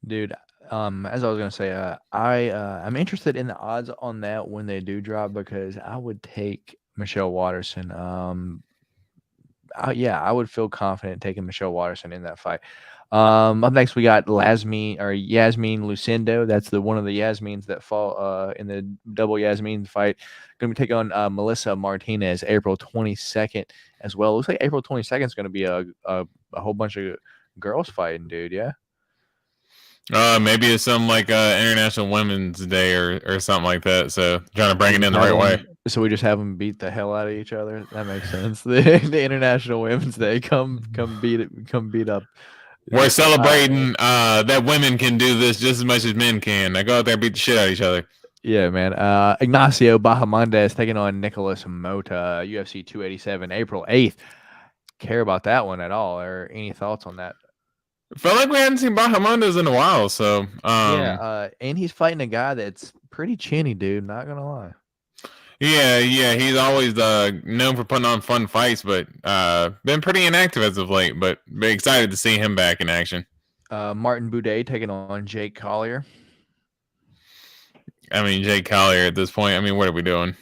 [SPEAKER 1] Dude, as I was gonna say, I'm interested in the odds on that when they do drop because I would take Michelle Watterson. Yeah, I would feel confident taking Michelle Watterson in that fight. Up next we got Yasmin Lucindo. That's the one of the Yasmins that fall in the double Yasmin fight. Going to be taking on Melissa Martinez April 22nd as well. Looks like April 22nd is going to be a whole bunch of girls fighting, dude. Yeah.
[SPEAKER 3] Maybe it's some like International Women's Day or something like that. So trying to bring it in the right way.
[SPEAKER 1] So we just have them beat the hell out of each other. That makes sense. The International Women's Day, come beat up.
[SPEAKER 3] We're celebrating that women can do this just as much as men can. Now go out there and beat the shit out of each other.
[SPEAKER 1] Yeah, man. Ignacio Bahamondes taking on Nicholas Mota, UFC 287, April 8th. Care about that one at all, or any thoughts on that?
[SPEAKER 3] I felt like we hadn't seen Bahamondes in a while, so
[SPEAKER 1] yeah, and he's fighting a guy that's pretty chinny, dude. Not gonna lie.
[SPEAKER 3] Yeah, he's always known for putting on fun fights, but been pretty inactive as of late. But excited to see him back in action.
[SPEAKER 1] Martin Boudet taking on Jake Collier.
[SPEAKER 3] I mean, Jake Collier at this point. I mean, what are we doing?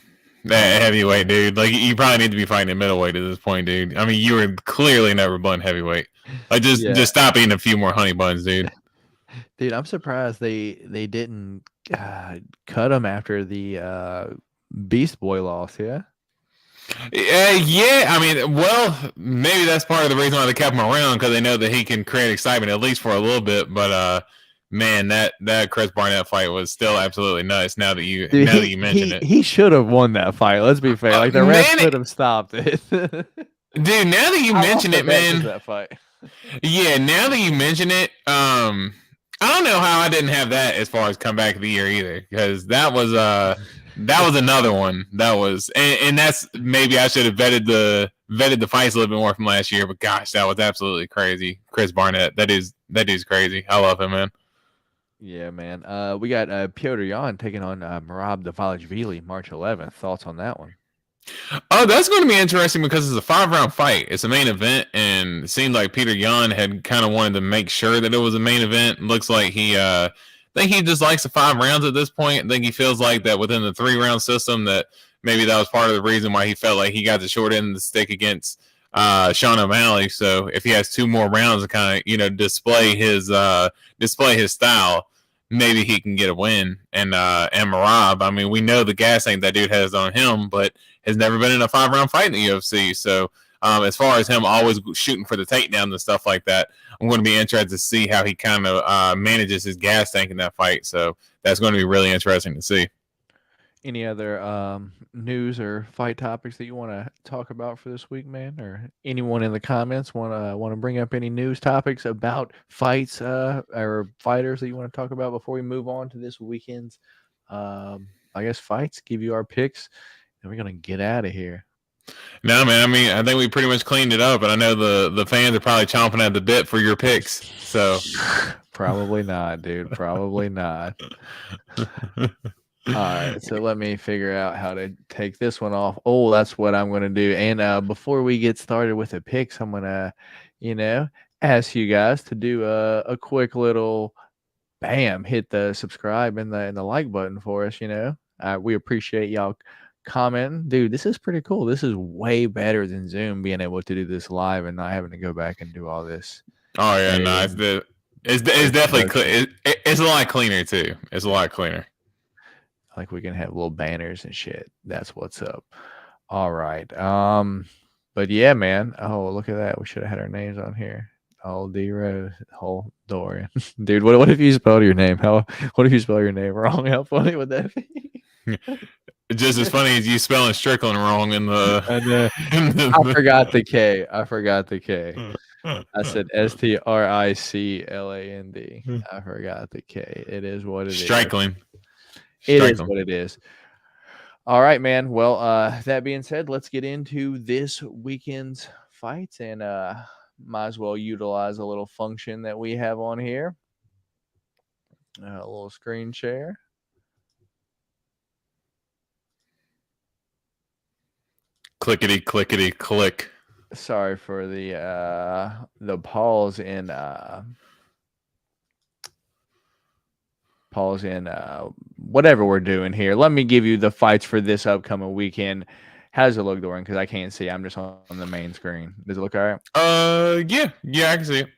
[SPEAKER 3] That heavyweight, dude. Like, you probably need to be fighting at middleweight at this point, dude. I mean, you were clearly never bun heavyweight. Like, just stop eating a few more honey buns, dude.
[SPEAKER 1] Dude, I'm surprised they didn't cut him after the Beast Boy loss. Yeah.
[SPEAKER 3] Yeah. I mean, well, maybe that's part of the reason why they kept him around, because they know that he can create excitement at least for a little bit. But man, that Chris Barnett fight was still absolutely nuts. Now that you mention it,
[SPEAKER 1] he should have won that fight. Let's be fair. Like the ref could have stopped it.
[SPEAKER 3] Dude, now that you mention it, man,
[SPEAKER 1] that fight.
[SPEAKER 3] Yeah, now that you mention it, I don't know how I didn't have that as far as comeback of the year either, because that was another one. That was, and that's, maybe I should have vetted the fights a little bit more from last year. But gosh, that was absolutely crazy. Chris Barnett, that is crazy. I love him, man.
[SPEAKER 1] Yeah, man. We got Petr Yan taking on Merab Dvalishvili March 11th. Thoughts on that one?
[SPEAKER 3] Oh, that's going to be interesting because it's a 5-round fight. It's a main event, and it seemed like Petr Yan had kind of wanted to make sure that it was a main event. It looks like I think he just likes the 5 rounds at this point. I think he feels like that within the 3-round system, that maybe that was part of the reason why he felt like he got the short end of the stick against Sean O'Malley. So if he has 2 more rounds to kind of display his style, maybe he can get a win. And Merab, I mean, we know the gas tank that dude has on him, but has never been in a 5-round fight in the UFC. So As far as him always shooting for the takedown and stuff like that, I'm going to be interested to see how he kind of manages his gas tank in that fight. So that's going to be really interesting to see.
[SPEAKER 1] Any other news or fight topics that you want to talk about for this week, man? Or anyone in the comments want to bring up any news topics about fights or fighters that you want to talk about before we move on to this weekend's, I guess, fights? Give you our picks, and we're gonna get out of here.
[SPEAKER 3] No, man. I mean, I think we pretty much cleaned it up, and I know the fans are probably chomping at the bit for your picks. So
[SPEAKER 1] probably not, dude. Probably not. All right, so let me figure out how to take this one off. Oh, that's what I'm going to do. And before we get started with the picks, I'm going to, ask you guys to do a quick little bam, hit the subscribe and the like button for us. We appreciate y'all commenting. Dude, this is pretty cool. This is way better than Zoom being able to do this live and not having to go back and do all this.
[SPEAKER 3] Oh yeah, no, it's definitely it's a lot cleaner too. It's a lot cleaner.
[SPEAKER 1] Like we can have little banners and shit. That's what's up. All right. But yeah, man. Oh, look at that. We should have had our names on here. Oh, D Rose, whole Dorian. Dude, what if you spelled your name? What if you spell your name wrong? How funny would that be?
[SPEAKER 3] Just as funny as you spelling Strickland wrong in the.
[SPEAKER 1] I forgot the K. I said Strickland. I forgot the K. It is what it is.
[SPEAKER 3] Strickland.
[SPEAKER 1] It is what it is. All right, man. Well, that being said, let's get into this weekend's fights and might as well utilize a little function that we have on here. A little screen share.
[SPEAKER 3] Clickety, clickety, click.
[SPEAKER 1] Sorry for the pause in whatever we're doing here. Let me give you the fights for this upcoming weekend. How does it look, Dorian? Because I can't see. I'm just on the main screen. Does it look all right?
[SPEAKER 3] Yeah, I can see it.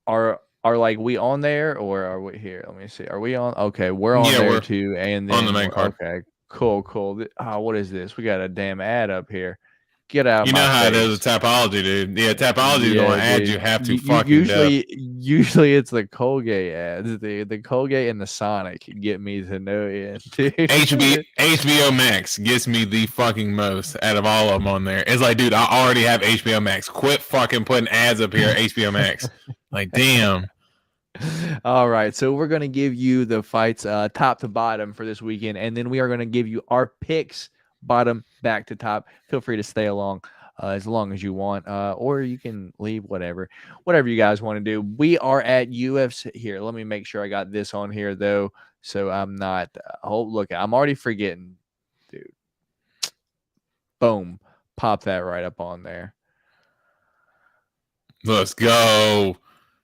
[SPEAKER 1] Are like we on there or are we here? Let me see. Are we on? Okay, we're on there too. And then
[SPEAKER 3] on the main card.
[SPEAKER 1] Okay, cool. What is this? We got a damn ad up here. Get out.
[SPEAKER 3] You know how it is with Tapology, dude. Yeah, Tapology is going to add you have to fucking
[SPEAKER 1] usually it's the Colgate ads. The Colgate and the Sonic get me to no end, dude.
[SPEAKER 3] HBO Max gets me the fucking most out of all of them on there. It's like, dude, I already have HBO Max. Quit fucking putting ads up here at HBO Max. Like, damn.
[SPEAKER 1] All right, so we're going to give you the fights top to bottom for this weekend, and then we are going to give you our picks bottom back to top. Feel free to stay along as long as you want, or you can leave, whatever you guys want to do. We are at UFC here. Let me make sure I got this on here though, so I'm not look, I'm already forgetting, dude. Boom, pop that right up on there.
[SPEAKER 3] Let's go.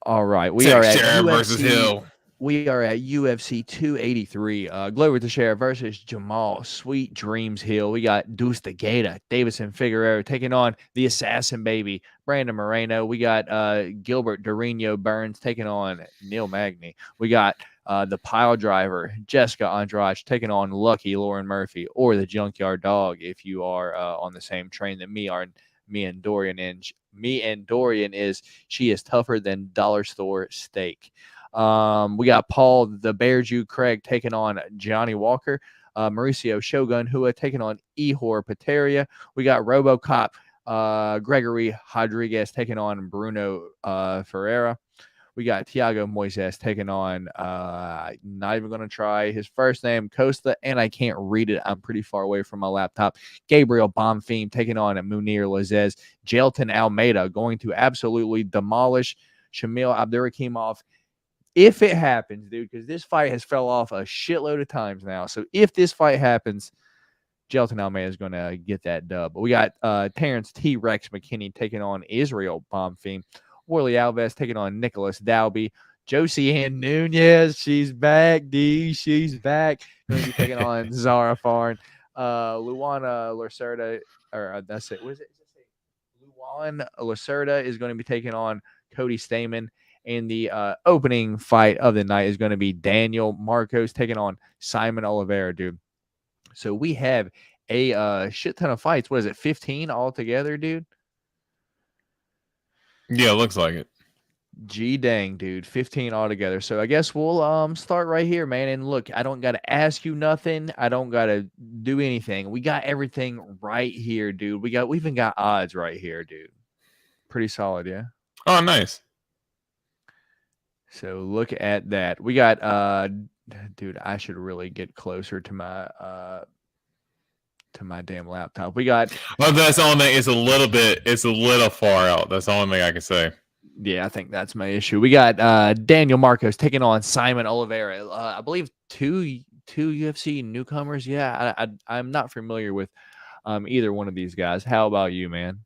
[SPEAKER 1] All right, we are at
[SPEAKER 3] UFC versus Hill.
[SPEAKER 1] We are at UFC 283. Glover Teixeira versus Jamal Sweet Dreams Hill. We got Deuce the Gator, Davison Figueroa taking on the Assassin Baby, Brandon Moreno. We got Gilbert Dorino Burns taking on Neil Magny. We got the Pile Driver, Jessica Andrade taking on Lucky Lauren Murphy, or the Junkyard Dog if you are on the same train that me and Dorian is. She is tougher than dollar store steak. We got Paul the Bear Jew Craig taking on Johnny Walker, Mauricio Shogun Hua taking on Ihor Pateria. We got RoboCop Gregory Rodriguez taking on Bruno Ferreira. We got Thiago Moises taking on not even going to try his first name, Costa, and I can't read it. I'm pretty far away from my laptop. Gabriel Bonfim taking on Munir Lazez. Jailton Almeida going to absolutely demolish Shamil Abdurakhimov. If it happens, dude, because this fight has fell off a shitload of times now. So if this fight happens, Jailton Almeida is going to get that dub. But we got Terrence T-Rex McKinney taking on Israel Bonfim. Worley Alves taking on Nicholas Dalby. Josie Ann Nunez, she's back, D. She's back. Going to be taking on Zara Farn. Luana Lacerda, or that's it. What is it? Luan Lacerda is going to be taking on Cody Stamen. And the opening fight of the night is going to be Daniel Marcos taking on Simon Oliveira, dude. So we have a shit ton of fights. What is it, 15 altogether, dude?
[SPEAKER 3] Yeah, looks like it.
[SPEAKER 1] Gee dang, dude, 15 altogether. So I guess we'll start right here, man. And look, I don't gotta ask you nothing. I don't gotta do anything. We got everything right here, dude. We even got odds right here, dude. Pretty solid, yeah.
[SPEAKER 3] Oh, nice.
[SPEAKER 1] So look at that. We got dude, I should really get closer to my damn laptop. We got
[SPEAKER 3] Well, that's the only thing. It's a little far out. That's the only thing I can say.
[SPEAKER 1] yeah, I think that's my issue. We got Daniel Marcos taking on Simon Oliveira. I believe two UFC newcomers. Yeah, I'm not familiar with either one of these guys. How about you, man?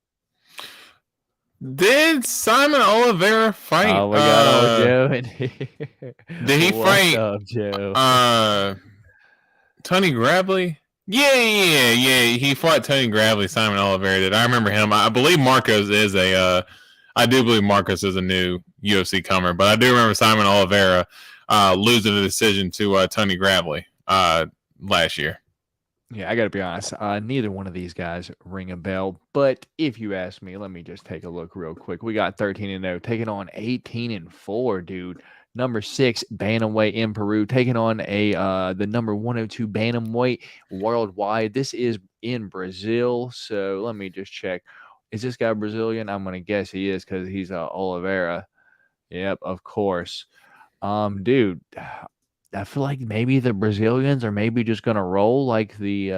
[SPEAKER 3] Did Simon Oliveira fight?
[SPEAKER 1] Oh, we got old Joe in here.
[SPEAKER 3] Did he
[SPEAKER 1] What's
[SPEAKER 3] fight?
[SPEAKER 1] up, Joe?
[SPEAKER 3] Tony Gravely? Yeah. He fought Tony Gravely. Simon Oliveira did. I remember him. I believe Marcos is a. I do believe Marcos is a new UFC comer, but I do remember Simon Oliveira losing a decision to Tony Gravely last year.
[SPEAKER 1] Yeah, I got to be honest. Neither one of these guys ring a bell. But if you ask me, let me just take a look real quick. We got 13-0 taking on 18-4, dude. Number 6 bantamweight in Peru taking on the number 102 bantamweight worldwide. This is in Brazil. So let me just check. Is this guy Brazilian? I'm gonna guess he is because he's Oliveira. Yep, of course. Dude, I feel like maybe the Brazilians are maybe just gonna roll like the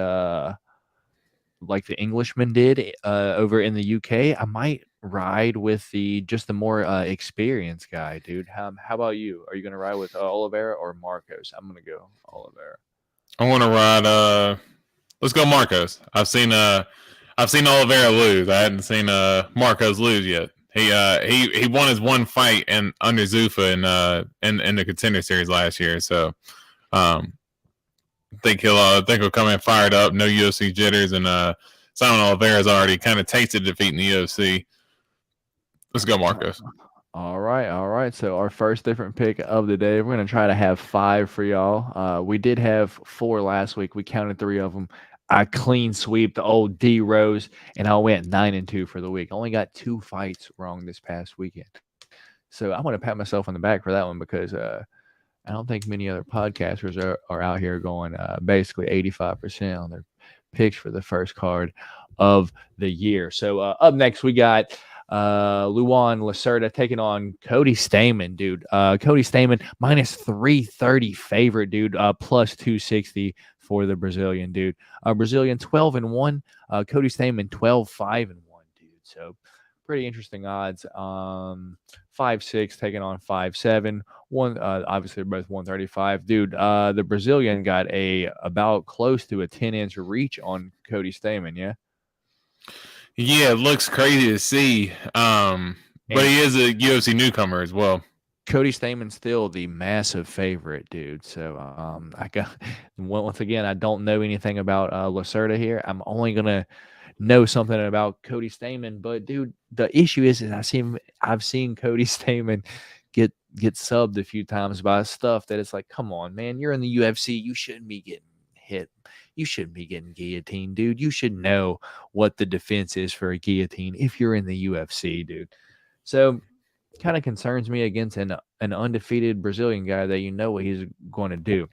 [SPEAKER 1] Englishman did over in the UK. I might ride with the more experienced guy, dude. How about you? Are you gonna ride with Oliveira or Marcos? I'm gonna go Oliveira.
[SPEAKER 3] I want to ride. Let's go Marcos. I've seen Oliveira lose. I hadn't seen Marcos lose yet. He won his one fight under Zuffa in the Contender Series last year. So I think he'll come in fired up, no UFC jitters, and Simon Oliveira's already kind of tasted defeat in the UFC. Let's go Marcos.
[SPEAKER 1] All right. So our first different pick of the day, we're gonna try to have 5 for y'all. We did have 4 last week. We counted 3 of them. I clean sweep the old D Rose, and I went 9-2 for the week. I only got 2 fights wrong this past weekend. So I'm gonna pat myself on the back for that one because I don't think many other podcasters are out here going basically 85% on their picks for the first card of the year. So up next we got Luan Lacerda taking on Cody Stamann, dude. Cody Stamann minus 330 favorite, dude. Plus 260 for the Brazilian, dude. Brazilian 12-1. Cody Stamann 12-5-1, dude. So pretty interesting odds. 5'6" taking on 5'7". One, obviously they're both 135, dude. The Brazilian got about close to a 10-inch reach on Cody Stamann, yeah.
[SPEAKER 3] Yeah, it looks crazy to see. But he is a UFC newcomer as well.
[SPEAKER 1] Cody Stamann's still the massive favorite, dude. So I got once again, I don't know anything about Lacerda here. I'm only gonna know something about Cody Stamann. But dude, the issue is I've seen Cody Stamann get subbed a few times by stuff that it's like, come on, man, you're in the UFC, you shouldn't be getting hit. You shouldn't be getting guillotined, dude. You should know what the defense is for a guillotine if you're in the UFC, dude. So kind of concerns me against an undefeated Brazilian guy that you know what he's going to do.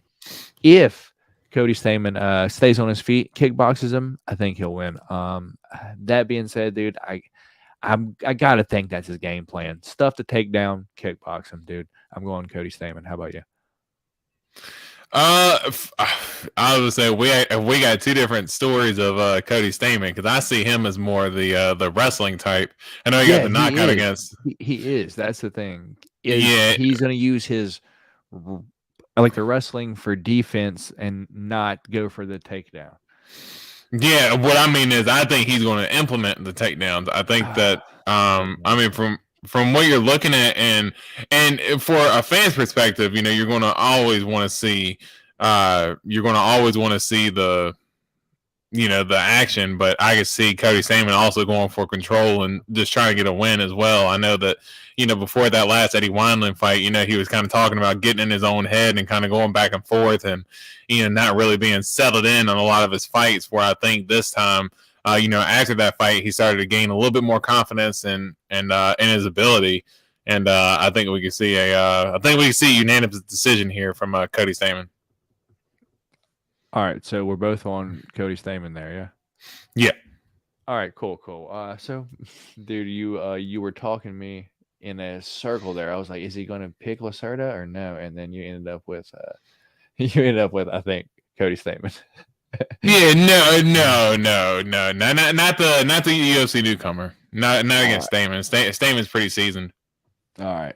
[SPEAKER 1] If Cody Stamann stays on his feet, kickboxes him, I think he'll win. That being said, dude, I gotta think that's his game plan. Stuff to take down, kickbox him, dude. I'm going Cody Stamann. How about you?
[SPEAKER 3] I would say we got 2 different stories of Cody Stamann because I see him as more the wrestling type. I know he got the knockout against.
[SPEAKER 1] He is. That's the thing.
[SPEAKER 3] Yeah,
[SPEAKER 1] he's going to use his the wrestling for defense and not go for the takedown.
[SPEAKER 3] Yeah, what I mean is I think he's going to implement the takedowns. I think that I mean from what you're looking at and for a fan's perspective, you know, you're going to always want to see the the action, but I could see Cody Stamann also going for control and just trying to get a win as well. I know that, before that last Eddie Wineland fight, he was kind of talking about getting in his own head and kind of going back and forth and, not really being settled in on a lot of his fights, where I think this time, after that fight, he started to gain a little bit more confidence in his ability. And I think we can see a unanimous decision here from Cody Stamann.
[SPEAKER 1] All right, so we're both on Cody Stamann there, yeah?
[SPEAKER 3] Yeah.
[SPEAKER 1] All right, cool. So, dude, you were talking me in a circle there. I was like, is he going to pick Lacerda or no? And then you ended up with, I think, Cody Stamann.
[SPEAKER 3] Yeah, no, not the UFC newcomer, not against Stamann. Stamann's pretty seasoned.
[SPEAKER 1] All right.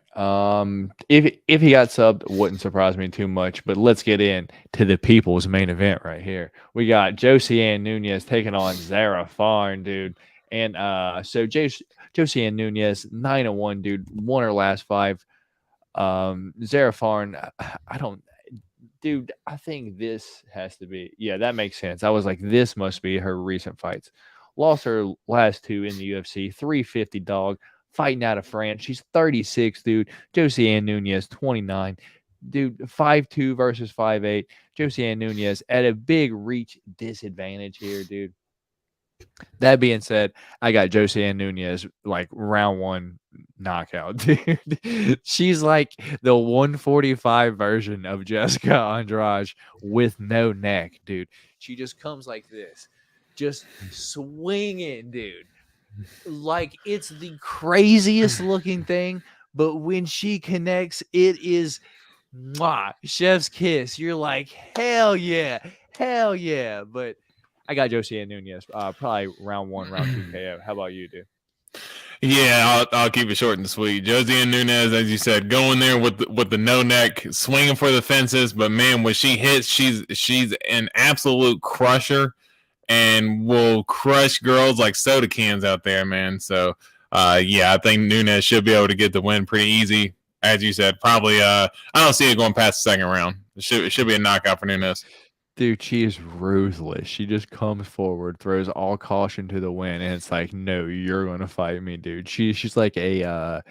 [SPEAKER 1] If he got subbed, wouldn't surprise me too much. But let's get in to the people's main event right here. We got Josiane Nunes taking on Zarah Fairn, dude. And so Josiane Nunes 9-1, dude, won her last 5. Zarah Fairn, I think this has to be. Yeah, that makes sense. I was like, this must be her recent fights. Lost her last 2 in the UFC, 350 dog. Fighting out of France. She's 36, dude. Josiane Nunes, 29. Dude, 5'2 versus 5'8. Josiane Nunes at a big reach disadvantage here, dude. That being said, I got Josiane Nunes like round 1 knockout, dude. She's like the 145 version of Jessica Andrade with no neck, dude. She just comes like this, just swinging, dude. Like, it's the craziest looking thing, but when she connects, it is chef's kiss. You're like, hell yeah. But I got Josiane Nunes, probably round 1, round 2 KO. How about you, dude?
[SPEAKER 3] Yeah, I'll keep it short and sweet. Josiane Nunes, as you said, going there with the no neck, swinging for the fences. But man, when she hits, she's an absolute crusher. And will crush girls like soda cans out there, man. So, I think Nunes should be able to get the win pretty easy. As you said, probably. I don't see it going past the second round. It should be a knockout for Nunes.
[SPEAKER 1] Dude, she is ruthless. She just comes forward, throws all caution to the wind, and it's like, no, you're gonna fight me, dude. She's like a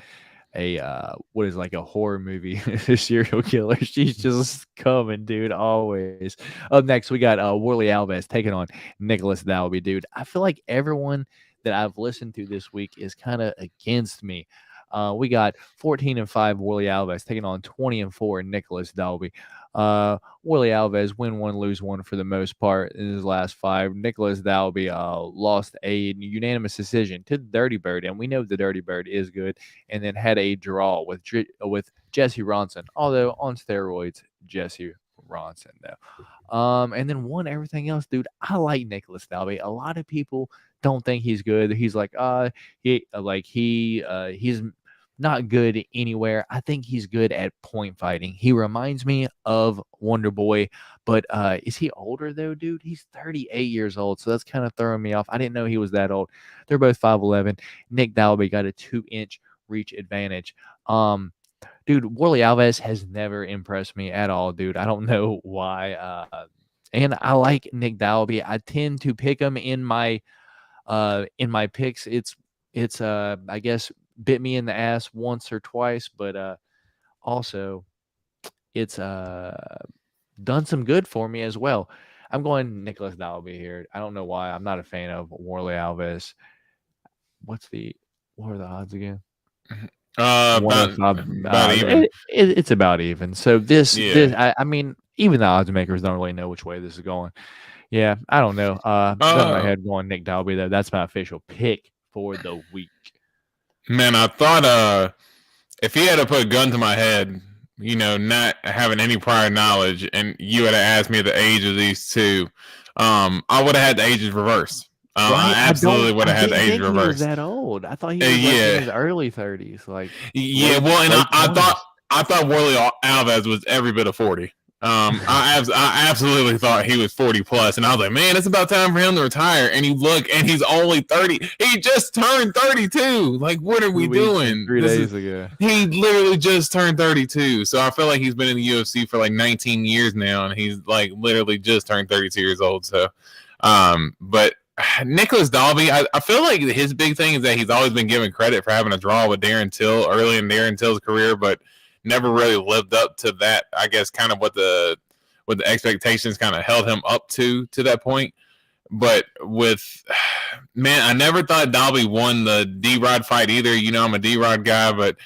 [SPEAKER 1] what is like a horror movie serial killer. She's just coming, dude, always. Up next, we got Warlley Alves taking on Nicholas Dalby, dude. I feel like everyone that I've listened to this week is kind of against me. We got 14-5 Warlley Alves taking on 20-4 Nicholas Dalby. Warlley Alves win 1, lose 1 for the most part in his last 5. Nicholas Dalby lost a unanimous decision to the Dirty Bird, and we know the Dirty Bird is good. And then had a draw with Jesse Ronson, although on steroids, Jesse Ronson though. And then won everything else, dude. I like Nicholas Dalby. A lot of people don't think he's good. He's like, he's not good anywhere. I think he's good at point fighting. He reminds me of Wonder Boy, but is he older though, dude? He's 38 years old, so that's kind of throwing me off. I didn't know he was that old. They're both 5'11". Nick Dalby got a 2-inch reach advantage. Dude, Warlley Alves has never impressed me at all, dude. I don't know why. And I like Nick Dalby. I tend to pick him in my picks. It's I guess bit me in the ass once or twice, but also it's done some good for me as well. I'm going Nicholas Dalby here. I don't know why. I'm not a fan of Warlley Alves. What are the odds again?
[SPEAKER 3] About even.
[SPEAKER 1] It's about even. So this I mean, even the odds makers don't really know which way this is going. Yeah, I don't know. In my head going Nick Dalby though. That's my official pick for the week.
[SPEAKER 3] Man, I thought if he had to put a gun to my head, not having any prior knowledge, and you had to ask me the age of these two, I would have had the ages reversed. I absolutely would have had the age reversed. He was
[SPEAKER 1] that old. I thought he was in his early 30s. Like,
[SPEAKER 3] well, and I thought Warlley Alves was every bit of 40. I absolutely thought he was 40 plus, and I was like, man, it's about time for him to retire. And you look, and he's only 30. He just turned 32. Like, what are we doing?
[SPEAKER 1] 3 days ago.
[SPEAKER 3] He literally just turned 32. So I feel like he's been in the UFC for like 19 years now, and he's like literally just turned 32 years old. So But Nicholas Dalby, I feel like his big thing is that he's always been given credit for having a draw with Darren Till early in Darren Till's career, but never really lived up to that. I guess kind of what the expectations kind of held him up to that point. But I never thought Dalby won the D-Rod fight either. You know, I'm a D-Rod guy, but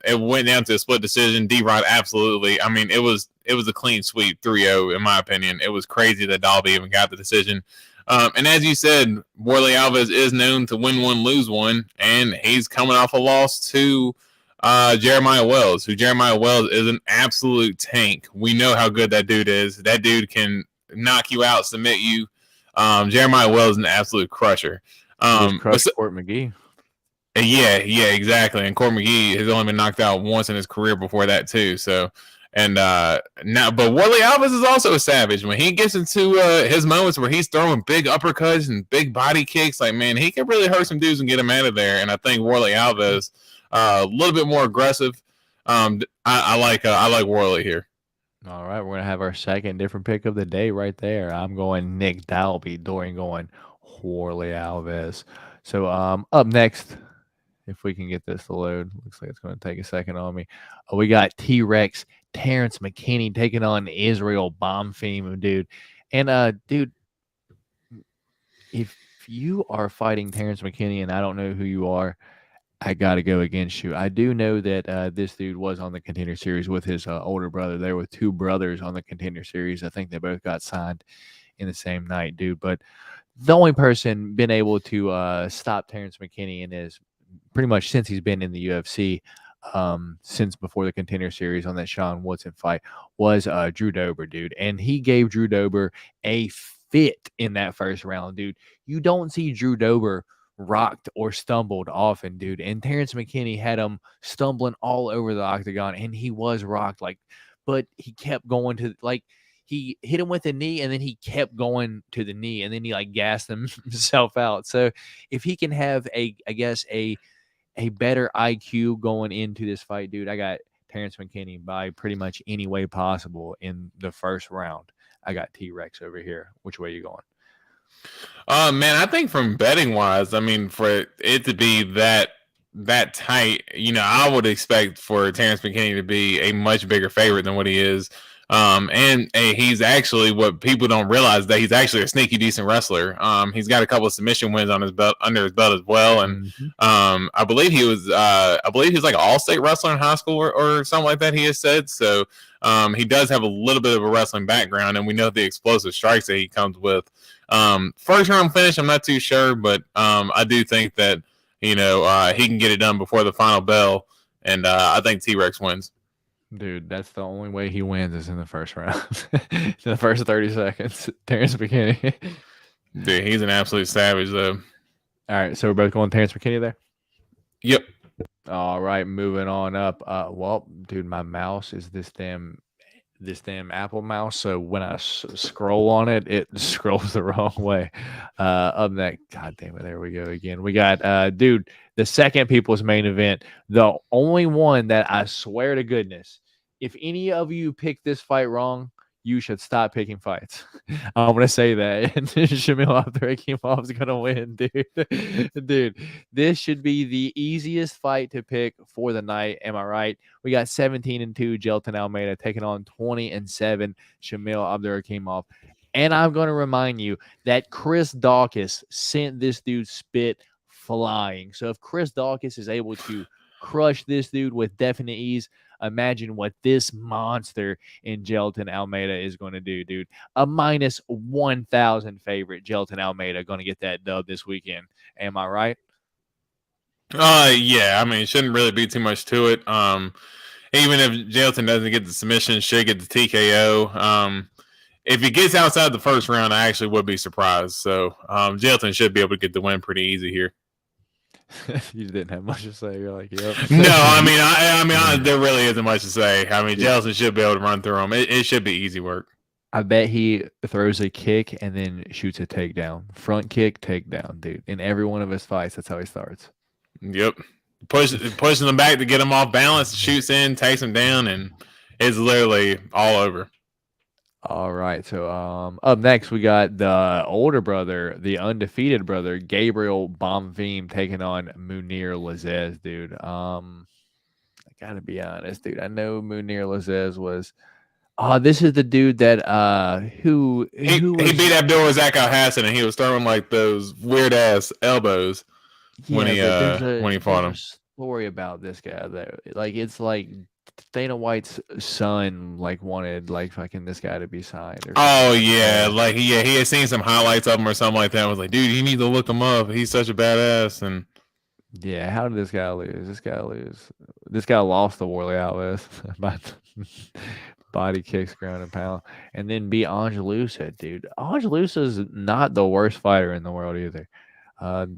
[SPEAKER 3] it went down to a split decision. D-Rod absolutely. I mean, it was a clean sweep, 3-0 in my opinion. It was crazy that Dalby even got the decision. And as you said, Warley Alves is known to win one, lose one, and he's coming off a loss to Jeremiah Wells, who Jeremiah Wells is an absolute tank. We know how good that dude is. That dude can knock you out, submit you. Jeremiah Wells is an absolute crusher.
[SPEAKER 1] Just crushed Court McGee.
[SPEAKER 3] Yeah, exactly. And Court McGee has only been knocked out once in his career before that too. So, and now, but Warley Alves is also a savage. When he gets into his moments where he's throwing big uppercuts and big body kicks, like man, he can really hurt some dudes and get them out of there. And I think Warley Alves a little bit more aggressive. I like Warley here.
[SPEAKER 1] All right, we're going to have our second different pick of the day right there. I'm going Nick Dalby, Dorian going Warley Alves. So up next, if we can get this to load, looks like it's going to take a second on me. We got T-Rex Terrence McKinney taking on Israel Bonfim, dude. And, dude, if you are fighting Terrence McKinney and I don't know who you are, I got to go against you. I do know that this dude was on the Contender Series with his older brother. There were two brothers on the Contender Series. I think they both got signed in the same night, dude. But the only person been able to stop Terrence McKinney in his pretty much since he's been in the UFC, since before the Contender Series on that Sean Woodson fight was Drew Dober, dude. And he gave Drew Dober a fit in that first round, dude. You don't see Drew Dober rocked or stumbled often, dude. And Terrence McKinney had him stumbling all over the octagon, and he was rocked, but he kept going to, he hit him with a knee, and then he kept going to the knee, and then he gassed himself out. So if he can have a better IQ going into this fight, dude, I got Terrence McKinney by pretty much any way possible in the first round. I got T-Rex over here. Which way you going?
[SPEAKER 3] Man, I think from betting wise, I mean, for it to be that tight, I would expect for Terrence McKinney to be a much bigger favorite than what he is. And he's actually, what people don't realize, that he's actually a sneaky decent wrestler. He's got a couple of submission wins on his belt, under his belt as well. And I believe he was like an all-state wrestler in high school or something like that, he has said. So he does have a little bit of a wrestling background, and we know the explosive strikes that he comes with. First round finish, I'm not too sure, but I do think that he can get it done before the final bell, and I think T-Rex wins.
[SPEAKER 1] Dude, that's the only way he wins is in the first round. In the first 30 seconds, Terrence McKinney.
[SPEAKER 3] Dude, he's an absolute savage, though.
[SPEAKER 1] All right, so we're both going Terrence McKinney there?
[SPEAKER 3] Yep.
[SPEAKER 1] All right, moving on up. Well, dude, my mouse is this damn Apple mouse, so when I scroll on it, it scrolls the wrong way. Up next, god damn it, there we go again. We got dude, the second people's main event, the only one that I swear to goodness, if any of you pick this fight wrong, you should stop picking fights. I'm gonna say that. And Shamil Abdurakhimov is gonna win, dude. Dude, this should be the easiest fight to pick for the night. Am I right? We got 17-2 Jelton Almeida taking on 20-7 Shamil Abdurakhimov. And I'm gonna remind you that Chris Dawkins sent this dude spit flying. So if Chris Dawkins is able to crush this dude with definite ease, imagine what this monster in Jelton Almeida is going to do, dude. A minus 1,000 favorite Jelton Almeida going to get that dub this weekend. Am I right?
[SPEAKER 3] Yeah. I mean, it shouldn't really be too much to it. Even if Jelton doesn't get the submission, should get the TKO. If he gets outside the first round, I actually would be surprised. So Jelton should be able to get the win pretty easy here.
[SPEAKER 1] You didn't have much to say. You're like, yep.
[SPEAKER 3] No, I mean, there really isn't much to say. I mean, Jelton should be able to run through him. It should be easy work.
[SPEAKER 1] I bet he throws a kick and then shoots a takedown. Front kick, takedown, dude. In every one of his fights, that's how he starts.
[SPEAKER 3] Yep. Pushing them back to get them off balance, shoots in, takes them down, and it's literally all over.
[SPEAKER 1] All right. So up next we got the older brother, the undefeated brother, Gabriel Bonfim taking on Munir Lazez, dude. I gotta be honest, dude. I know Munir Lazez was this is the dude that who
[SPEAKER 3] He
[SPEAKER 1] was
[SPEAKER 3] beat Abdulrazak Al-Hassan, and he was throwing like those weird ass elbows
[SPEAKER 1] yeah, but
[SPEAKER 3] when he
[SPEAKER 1] there's
[SPEAKER 3] fought
[SPEAKER 1] a
[SPEAKER 3] him.
[SPEAKER 1] story about this guy though. Like it's like Dana White's son like wanted like fucking this guy to be signed or something
[SPEAKER 3] Oh
[SPEAKER 1] like
[SPEAKER 3] yeah,
[SPEAKER 1] that.
[SPEAKER 3] like he had seen some highlights of him or something like that. I was like, dude, you need to look him up. He's such a badass. And
[SPEAKER 1] Yeah, how did this guy lose? This guy lost the Warley Atlas by body kicks, ground and pound, and then beat Angelusa, dude. Angelusa's not the worst fighter in the world either.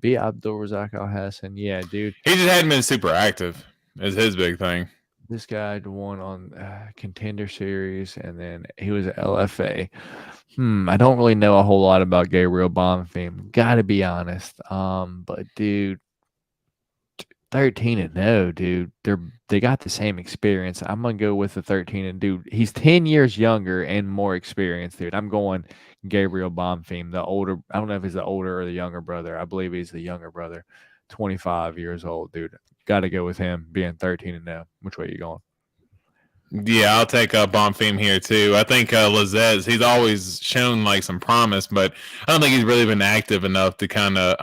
[SPEAKER 1] Beat Abdul Razak Al Hassan. Yeah, dude.
[SPEAKER 3] he just hadn't been super active. Is his big thing.
[SPEAKER 1] This guy won on Contender Series, and then he was at LFA. I don't really know a whole lot about Gabriel Bonfim. Gotta be honest. But dude, 13-0, dude. They got the same experience. I'm gonna go with the 13 and dude. He's 10 years younger and more experienced, dude. I'm going Gabriel Bonfim, the older. I don't know if he's the older or the younger brother. I believe he's the younger brother, 25 years old, dude. Got to go with him being 13-0. Which way you going?
[SPEAKER 3] Yeah, I'll take Bonfim here too. I think Lazez, he's always shown like some promise, but I don't think he's really been active enough to kind of,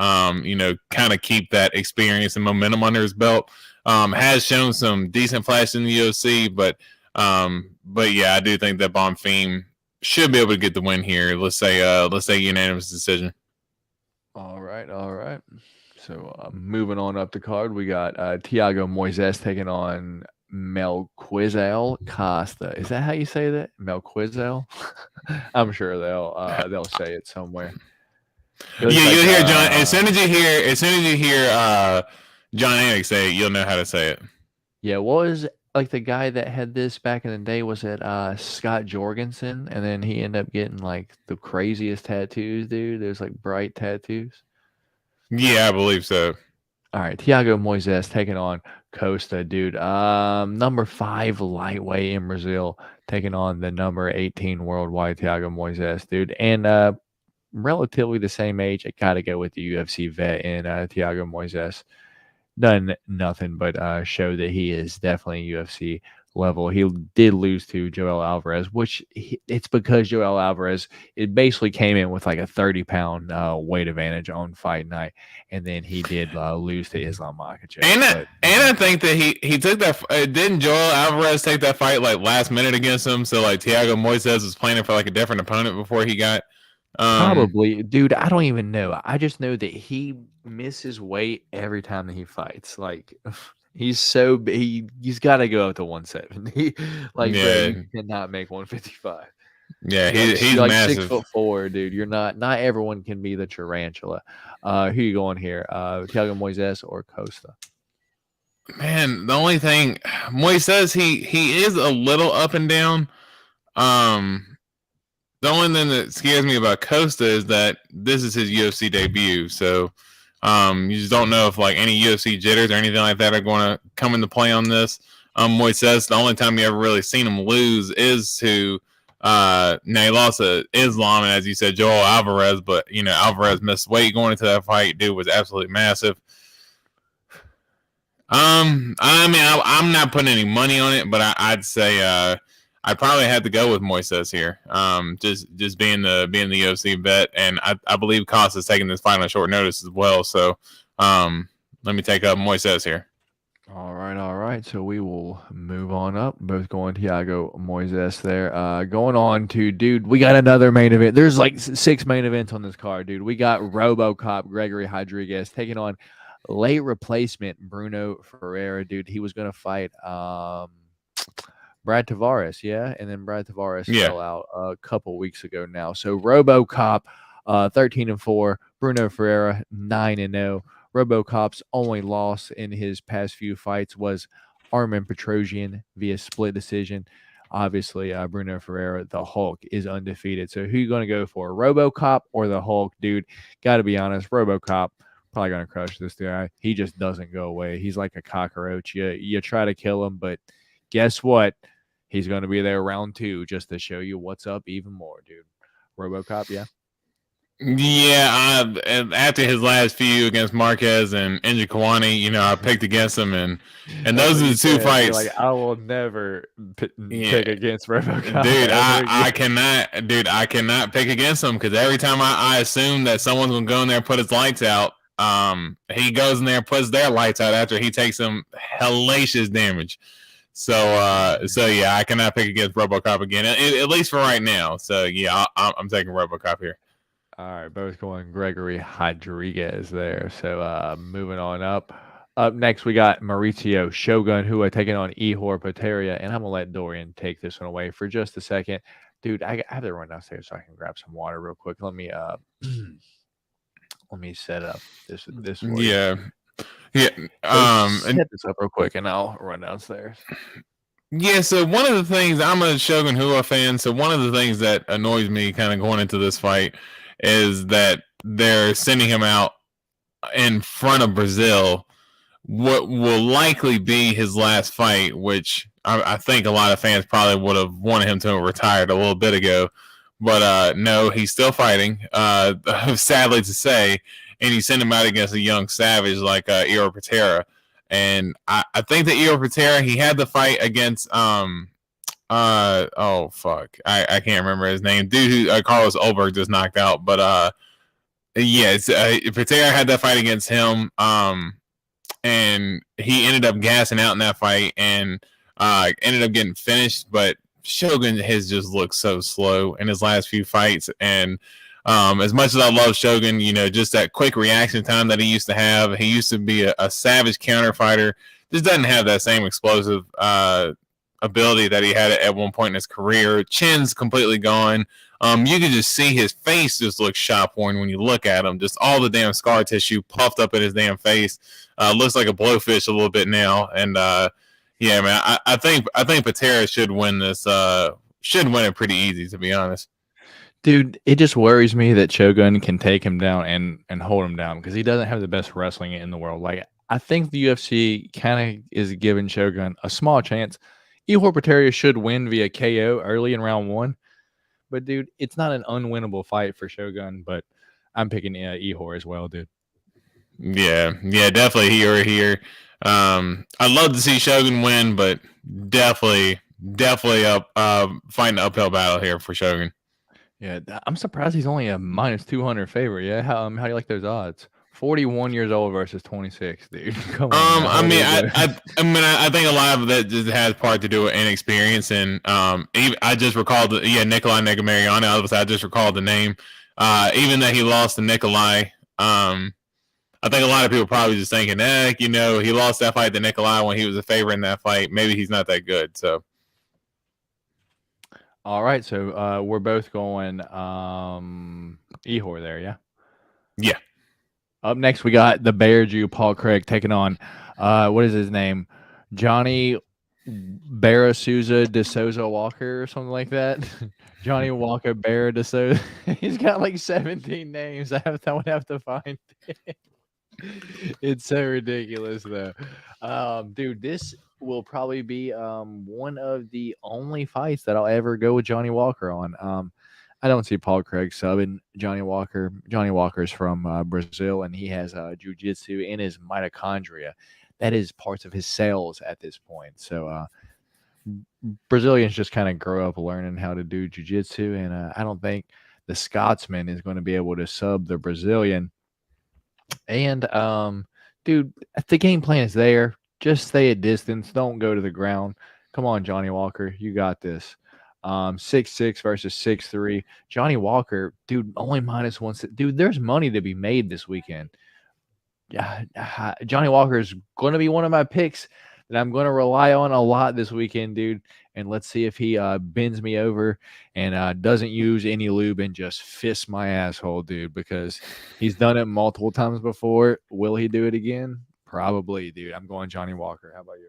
[SPEAKER 3] kind of keep that experience and momentum under his belt. Has shown some decent flashes in the UFC, but yeah, I do think that Bonfim should be able to get the win here. Let's say unanimous decision.
[SPEAKER 1] All right. So moving on up the card, we got Thiago Moises taking on Melquizael Costa. Is that how you say that? Melquizael? I'm sure they'll say it somewhere.
[SPEAKER 3] Yeah, you'll hear John. As soon as you hear John Anik say it, you'll know how to say it.
[SPEAKER 1] Yeah, what was like the guy that had this back in the day? Was it Scott Jorgensen? And then he ended up getting like the craziest tattoos, dude. There's like bright tattoos.
[SPEAKER 3] Yeah, I believe so.
[SPEAKER 1] All right, Thiago Moises taking on Costa, dude. Number 5 lightweight in Brazil taking on the number 18 worldwide Thiago Moises, dude. And relatively the same age. I gotta go with the UFC vet in Thiago Moises. Done nothing but show that he is definitely UFC level. He did lose to Joel Alvarez, which it's because Joel Alvarez it basically came in with like a 30-pound weight advantage on fight night, and then he did lose to Islam Makhachev.
[SPEAKER 3] And I think that he took that. Didn't Joel Alvarez take that fight like last minute against him? So like Thiago Moises was planning for like a different opponent before he got.
[SPEAKER 1] Probably, dude. I don't even know. I just know that he misses weight every time that he fights. Like he's so he's got to go up to 170. Like
[SPEAKER 3] yeah,
[SPEAKER 1] bro, you cannot make 155.
[SPEAKER 3] Yeah,
[SPEAKER 1] he's
[SPEAKER 3] like
[SPEAKER 1] massive.
[SPEAKER 3] 6'4",
[SPEAKER 1] dude. You're not everyone can be the tarantula. Who you going here? Thiago Moises or Costa?
[SPEAKER 3] Man, the only thing Moises he is a little up and down. The only thing that scares me about Costa is that this is his UFC debut, so you just don't know if like any UFC jitters or anything like that are going to come into play on this. Moises, the only time you ever really seen him lose is to now he lost to Islam, and as you said, Joel Alvarez, but Alvarez missed weight going into that fight. Dude was absolutely massive. I mean, I'm not putting any money on it, but I'd say I'd probably have to go with Moises here. Just being the UFC vet, and I believe Costa's taking this fight on short notice as well. So let me take up Moises here.
[SPEAKER 1] All right. So we will move on up. Both going Thiago Moises there. Going on to, dude, we got another main event. There's like 6 main events on this card, dude. We got RoboCop Gregory Rodriguez taking on late replacement Bruno Ferreira, dude. He was going to fight Brad Tavares, yeah? And then Brad Tavares fell out a couple weeks ago now. So RoboCop 13-4, Bruno Ferreira 9-0. RoboCop's only loss in his past few fights was Armin Petrosian via split decision. Obviously, Bruno Ferreira, the Hulk, is undefeated. So who you going to go for, RoboCop or the Hulk? Dude, got to be honest, RoboCop probably going to crush this guy. He just doesn't go away. He's like a cockroach. You try to kill him, but guess what? he's going to be there round 2 just to show you what's up even more, dude. RoboCop, yeah.
[SPEAKER 3] Yeah, after his last few against Marquez and Njokuani, I picked against him, and those are the 2 fights.
[SPEAKER 1] You're like, I will never pick against RoboCop.
[SPEAKER 3] Dude, I cannot pick against him because every time I assume that someone's gonna go in there and put his lights out, he goes in there and puts their lights out after he takes some hellacious damage. So yeah, I cannot pick against RoboCop again, at least for right now. So yeah, I'm taking RoboCop here.
[SPEAKER 1] All right, both going Gregory Rodriguez there. So moving on up. Up next, we got Mauricio Shogun, who are taking on Ihor Potieria, and I'm going to let Dorian take this one away for just a second. Dude, I have to run downstairs so I can grab some water real quick. Let me set up this for you.
[SPEAKER 3] Yeah.
[SPEAKER 1] Set this up real quick, and I'll run downstairs.
[SPEAKER 3] Yeah, so one of the things, I'm a Shogun Rua fan, so one of the things that annoys me kind of going into this fight is that they're sending him out in front of Brazil, what will likely be his last fight, which I think a lot of fans probably would have wanted him to have retired a little bit ago. But no, he's still fighting, sadly to say, and he sent him out against a young savage like Ihor Potieria. And I think that Ihor Potieria, he had the fight against oh fuck, I can't remember his name, dude who Carlos Ulberg just knocked out, but yeah, Potieria had that fight against him, and he ended up gassing out in that fight and ended up getting finished. But Shogun has just looked so slow in his last few fights, and as much as I love Shogun, just that quick reaction time that he used to have, he used to be a savage counter fighter, just doesn't have that same explosive ability that he had at one point in his career. Chin's completely gone. You can just see his face just look shot worn when you look at him. Just all the damn scar tissue puffed up in his damn face. Looks like a blowfish a little bit now. And yeah, man, I think Potieria should win this. Should win it pretty easy, to be honest.
[SPEAKER 1] Dude, it just worries me that Shogun can take him down and hold him down because he doesn't have the best wrestling in the world. Like, I think the UFC kind of is giving Shogun a small chance. Ihor Potieria should win via KO early in round 1. But, dude, it's not an unwinnable fight for Shogun, but I'm picking Ihor as well, dude.
[SPEAKER 3] Yeah, definitely here. I'd love to see Shogun win, but definitely up fighting an uphill battle here for Shogun.
[SPEAKER 1] Yeah, I'm surprised he's only a minus 200 favorite. Yeah, how do you like those odds? 41 years old versus 26, dude. Come on.
[SPEAKER 3] I think a lot of that just has part to do with inexperience, and I just recalled Nikolai Negumereanu. I just recalled the name. Even that he lost to Nikolai. I think a lot of people probably just thinking, he lost that fight to Nikolai when he was a favorite in that fight. Maybe he's not that good. So.
[SPEAKER 1] All right, so we're both going Ihor there, yeah?
[SPEAKER 3] Yeah.
[SPEAKER 1] Up next, we got the Bear Jew, Paul Craig, taking on, what is his name? Johnny Barasuza de Souza Walker or something like that. Johnny Walker Barra de Souza. He's got like 17 names. I would have to find it. It's so ridiculous, though. Dude, this will probably be one of the only fights that I'll ever go with Johnny Walker on. I don't see Paul Craig subbing Johnny Walker. Johnny Walker's from Brazil, and he has jiu-jitsu in his mitochondria. That is parts of his cells at this point. So Brazilians just kind of grow up learning how to do jiu-jitsu, and I don't think the Scotsman is going to be able to sub the Brazilian. And, dude, the game plan is there. Just stay at distance. Don't go to the ground. Come on, Johnny Walker. You got this. 6'6" versus 6'3". Johnny Walker, dude, only minus 1. Dude, there's money to be made this weekend. Johnny Walker is going to be one of my picks that I'm going to rely on a lot this weekend, dude. And let's see if he bends me over and doesn't use any lube and just fists my asshole, dude, because he's done it multiple times before. Will he do it again? Probably, dude. I'm going Johnny Walker. How about you?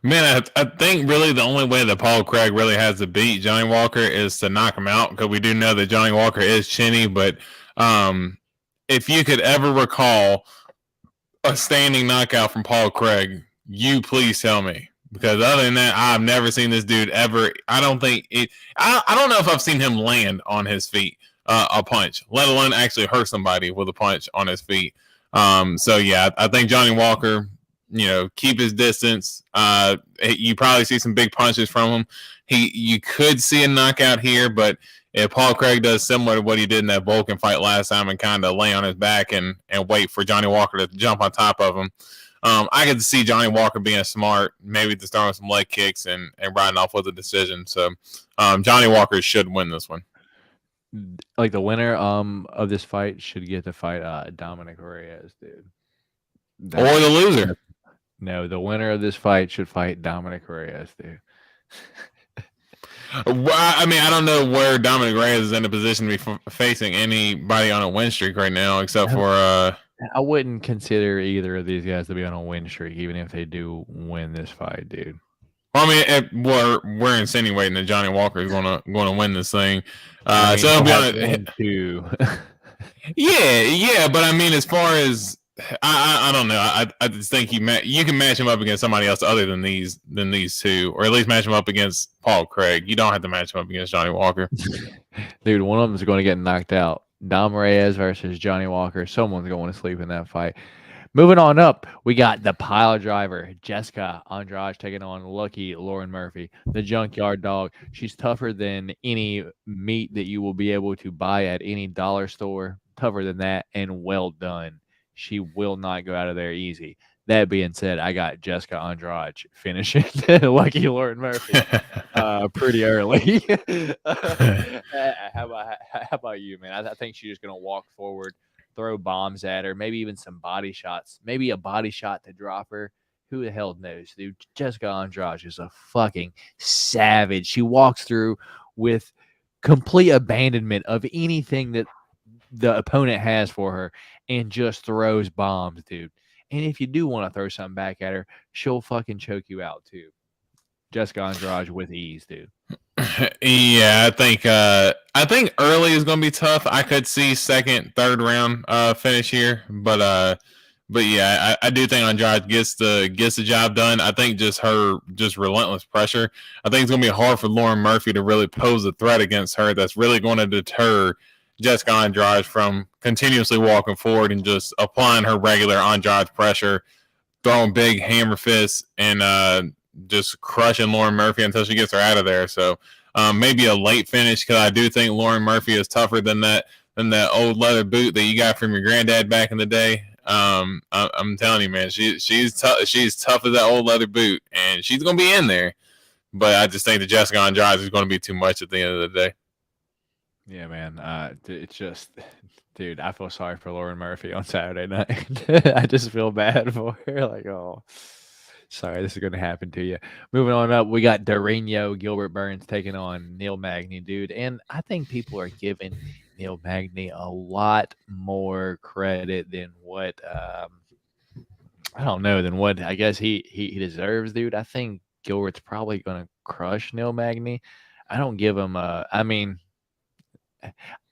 [SPEAKER 3] Man, I think really the only way that Paul Craig really has to beat Johnny Walker is to knock him out, because we do know that Johnny Walker is chinny. But if you could ever recall a standing knockout from Paul Craig, you please tell me, because other than that, I've never seen this dude ever. I don't think it. I don't know if I've seen him land on his feet a punch, let alone actually hurt somebody with a punch on his feet. So yeah, I think Johnny Walker, keep his distance. You probably see some big punches from him. You could see a knockout here, but if Paul Craig does similar to what he did in that Vulcan fight last time and kind of lay on his back and wait for Johnny Walker to jump on top of him, I could see Johnny Walker being smart, maybe to start with some leg kicks and riding off with a decision. So Johnny Walker should win this one.
[SPEAKER 1] Like the winner of this fight should get to fight Dominic Reyes, dude.
[SPEAKER 3] Or the loser.
[SPEAKER 1] No, the winner of this fight should fight Dominic Reyes, dude.
[SPEAKER 3] Well, I mean, I don't know where Dominic Reyes is in a position to be facing anybody on a win streak right now, except for.
[SPEAKER 1] I wouldn't consider either of these guys to be on a win streak, even if they do win this fight, dude.
[SPEAKER 3] Well, I mean, we're insinuating that Johnny Walker is going to win this thing.
[SPEAKER 1] I mean,
[SPEAKER 3] so it'll be on
[SPEAKER 1] two.
[SPEAKER 3] yeah, but I mean, as far as I don't know, I just think you can match him up against somebody else other than these two, or at least match him up against Paul Craig. You don't have to match him up against Johnny Walker.
[SPEAKER 1] Dude, one of them is going to get knocked out. Dom Reyes versus Johnny Walker. Someone's going to sleep in that fight. Moving on up, we got the pile driver, Jessica Andrade, taking on Lucky Lauren Murphy, the junkyard dog. She's tougher than any meat that you will be able to buy at any dollar store. Tougher than that, and well done. She will not go out of there easy. That being said, I got Jessica Andrade finishing Lucky Lauren Murphy pretty early. How about you, man? I think she's just going to walk forward, throw bombs at her, maybe even some body shots, maybe a body shot to drop her. Who the hell knows, dude? Jessica Andrade is a fucking savage. She walks through with complete abandonment of anything that the opponent has for her and just throws bombs, dude. And if you do want to throw something back at her, she'll fucking choke you out too. Jessica Andrade with ease, dude.
[SPEAKER 3] Yeah, I think early is going to be tough. I could see second, third round finish here, but yeah, I do think Andrade gets the job done. I think just relentless pressure. I think it's going to be hard for Lauren Murphy to really pose a threat against her. That's really going to deter Jessica Andrade from continuously walking forward and just applying her regular Andrade pressure, throwing big hammer fists, and just crushing Lauren Murphy until she gets her out of there. So maybe a late finish, because I do think Lauren Murphy is tougher than that old leather boot that you got from your granddad back in the day. I'm telling you, man, she's tough as that old leather boot, and she's gonna be in there. But I just think that Jessica Andrade is going to be too much at the end of the day.
[SPEAKER 1] Yeah, man. It's just, dude, I feel sorry for Lauren Murphy on Saturday night. I just feel bad for her. Like, oh, sorry, this is going to happen to you. Moving on up, we got Dorino Gilbert Burns taking on Neil Magny, dude. And I think people are giving Neil Magny a lot more credit than what, I guess he deserves, dude. I think Gilbert's probably going to crush Neil Magny. I don't give him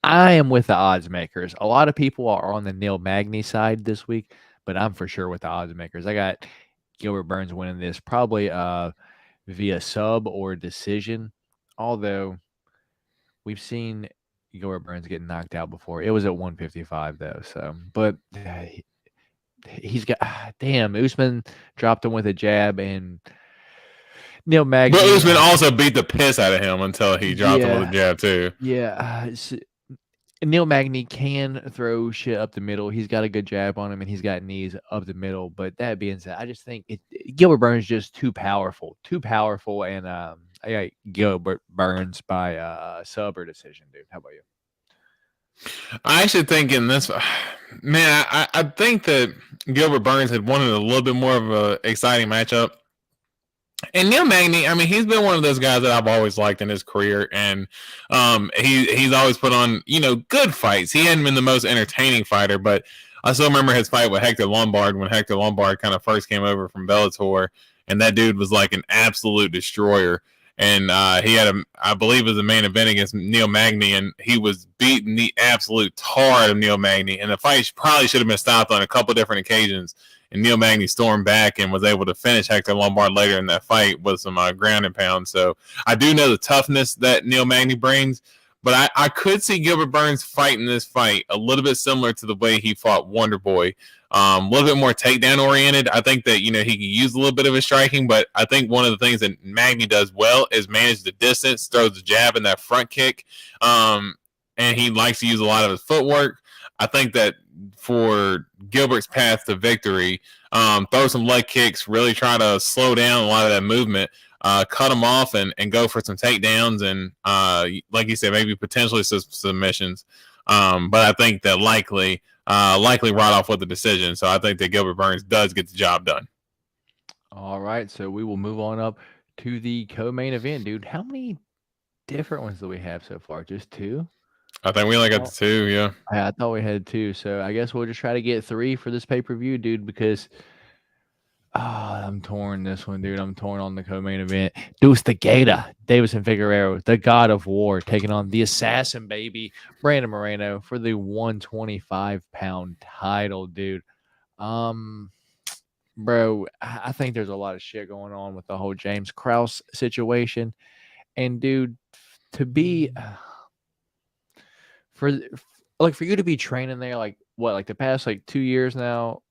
[SPEAKER 1] I am with the odds makers. A lot of people are on the Neil Magny side this week, but I'm for sure with the odds makers. I got Gilbert Burns winning this probably via sub or decision, although we've seen Gilbert Burns get knocked out before. It was at 155 though, so but he's got Usman dropped him with a jab, and Neil Magny.
[SPEAKER 3] But Usman also beat the piss out of him until he dropped him with a jab too.
[SPEAKER 1] Yeah. Neil Magny can throw shit up the middle. He's got a good jab on him, and he's got knees up the middle. But that being said, I just think Gilbert Burns is just too powerful, and I got Gilbert Burns by sub or decision, dude. How about you?
[SPEAKER 3] I actually think in this, man, I think that Gilbert Burns had wanted a little bit more of an exciting matchup. And Neil Magny, I mean, he's been one of those guys that I've always liked in his career, and he's always put on, good fights. He hadn't been the most entertaining fighter, but I still remember his fight with Hector Lombard when Hector Lombard kind of first came over from Bellator, and that dude was like an absolute destroyer. and he had I believe it was a main event against Neil Magny, and he was beating the absolute tar out of Neil Magny, and the fight probably should have been stopped on a couple different occasions. And Neil Magny stormed back and was able to finish Hector Lombard later in that fight with some ground and pound. So I do know the toughness that Neil Magny brings, but I could see Gilbert Burns fighting this fight a little bit similar to the way he fought Wonder Boy. A little bit more takedown oriented. I think that, he can use a little bit of his striking, but I think one of the things that Magny does well is manage the distance, throws the jab and that front kick, and he likes to use a lot of his footwork. I think that for Gilbert's path to victory, throw some leg kicks, really try to slow down a lot of that movement, cut him off and go for some takedowns and, like you said, maybe potentially some submissions. But I think that likely right off with the decision. So I think that Gilbert Burns does get the job done.
[SPEAKER 1] All right, so we will move on up to the co-main event, dude. How many different ones do we have so far? Just 2?
[SPEAKER 3] I think we only got the 2, yeah.
[SPEAKER 1] I thought we had 2, so I guess we'll just try to get 3 for this pay-per-view, dude, because I'm torn this one, dude. I'm torn on the co-main event. Deuce the Gator, Davison Figueiredo, the God of War, taking on the assassin baby, Brandon Moreno, for the 125-pound title, dude. Bro, I think there's a lot of shit going on with the whole James Krause situation. And, dude, to be for you to be training there, like the past 2 years now,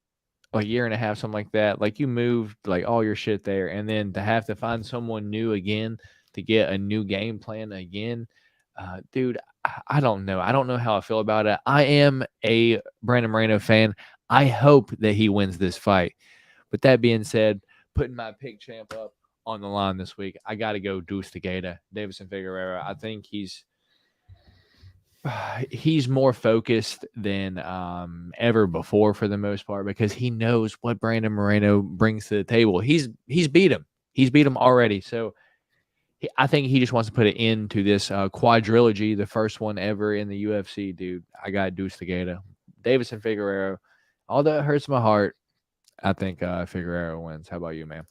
[SPEAKER 1] a year and a half, something like that, like you moved all your shit there, and then to have to find someone new again to get a new game plan again, dude, I don't know. I don't know how I feel about it. I am a Brandon Moreno fan. I hope that he wins this fight. With that being said, putting my pick champ up on the line this week, I got to go Deuce the Gator, Davison Figueiredo. I think he's more focused than ever before for the most part, because he knows what Brandon Moreno brings to the table. He's beat him. He's beat him already. So I think he just wants to put an end to this quadrilogy, the first one ever in the UFC, dude. I got Deuce the Gator. Davison Figueiredo. Although it hurts my heart, I think Figueiredo wins. How about you, man?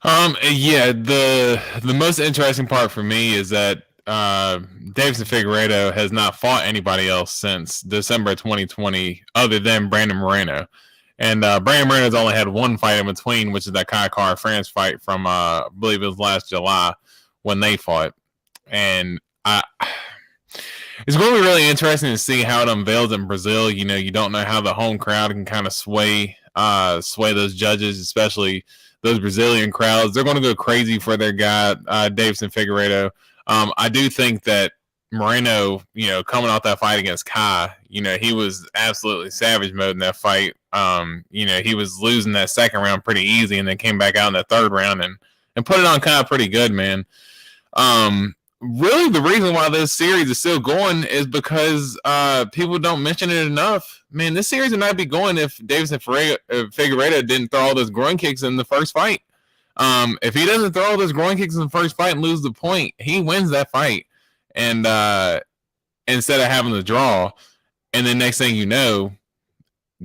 [SPEAKER 3] Yeah, the most interesting part for me is that Davison Figueiredo has not fought anybody else since December 2020 other than Brandon Moreno. And Brandon Moreno's only had one fight in between, which is that Kai Kara France fight from, I believe it was last July when they fought. And it's going to be really interesting to see how it unveils in Brazil. You don't know how the home crowd can kind of sway those judges, especially those Brazilian crowds. They're going to go crazy for their guy, Davison Figueiredo. I do think that Moreno, coming off that fight against Kai, he was absolutely savage mode in that fight. He was losing that second round pretty easy and then came back out in the third round and put it on kind of pretty good, man. Really, the reason why this series is still going is because people don't mention it enough. Man, this series would not be going if Davison Figueiredo didn't throw all those groin kicks in the first fight. If he doesn't throw all those groin kicks in the first fight and lose the point, he wins that fight. And instead of having the draw, and then next thing you know,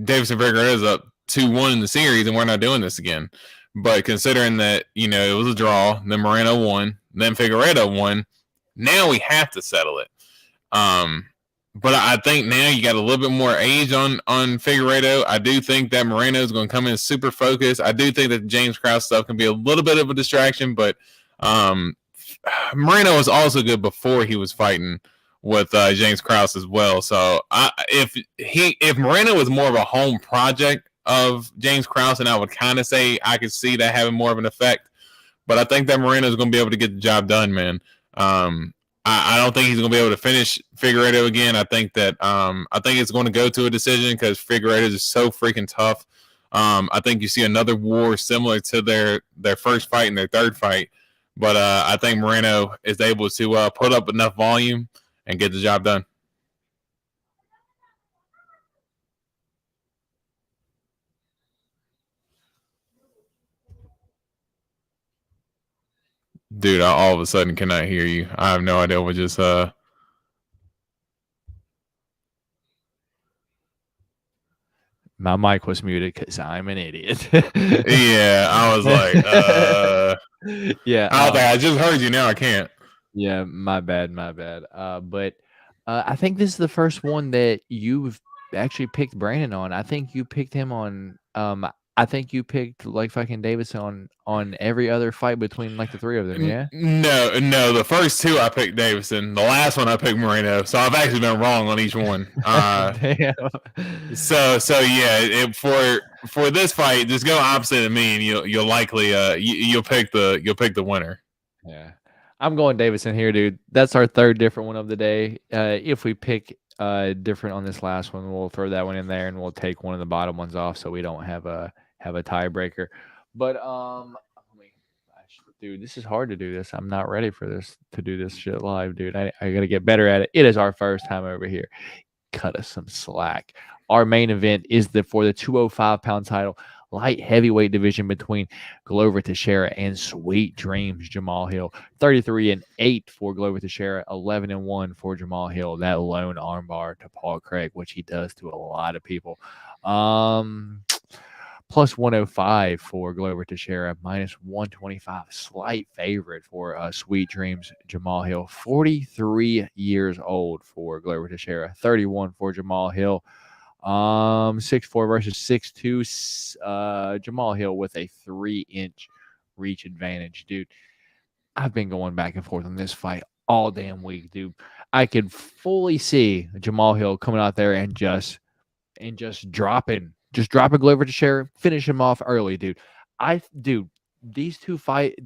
[SPEAKER 3] Davison Figueiredo is up 2-1 in the series, and we're not doing this again. But considering that, it was a draw, then Moreno won, then Figueiredo won, now we have to settle it. But I think now you got a little bit more age on Figueiredo. I do think that Moreno is going to come in super focused. I do think that the James Krause stuff can be a little bit of a distraction, but Moreno was also good before he was fighting with James Krause as well. So if Moreno was more of a home project of James Krause, and I would kind of say I could see that having more of an effect. But I think that Moreno is going to be able to get the job done, man. I don't think he's going to be able to finish Figueiredo again. I think that I think it's going to go to a decision because Figueiredo is so freaking tough. I think you see another war similar to their first fight and their third fight. But I think Moreno is able to put up enough volume and get the job done. Dude, I all of a sudden cannot hear you. I have no idea what just
[SPEAKER 1] My mic was muted because I'm an idiot.
[SPEAKER 3] Yeah, I was like,
[SPEAKER 1] Yeah.
[SPEAKER 3] I just heard you. Now I can't.
[SPEAKER 1] Yeah, my bad, my bad. But I think this is the first one that you've actually picked Brandon on. I think you picked him on. I think you picked like fucking Davis on every other fight between like the three of them. Yeah.
[SPEAKER 3] No. The first two I picked Davison. The last one I picked Moreno. So I've actually been wrong on each one.
[SPEAKER 1] Damn.
[SPEAKER 3] So yeah, for this fight, just go opposite of me, and you'll likely you'll pick the winner.
[SPEAKER 1] Yeah. I'm going Davison here, dude. That's our third different one of the day. If we pick different on this last one, we'll throw that one in there and we'll take one of the bottom ones off so we don't have a tiebreaker. But dude, this is hard to do this. I'm not ready for this to do this shit live, dude. I gotta get better at it. It is our first time over here. Cut us some slack. Our main event is for the 205-pound title, light heavyweight division between Glover Teixeira and Sweet Dreams Jamal Hill. 33-8 for Glover Teixeira, 11-1 for Jamal Hill. That lone armbar to Paul Craig, which he does to a lot of people. Plus 105 for Glover Teixeira, minus 125. Slight favorite for Sweet Dreams Jamal Hill. 43 years old for Glover Teixeira, 31 for Jamal Hill. 6'4" versus 6'2". Jamal Hill with a 3-inch reach advantage, dude. I've been going back and forth on this fight all damn week, dude. I could fully see Jamal Hill coming out there and just dropping Glover Teixeira, finish him off early, dude. These two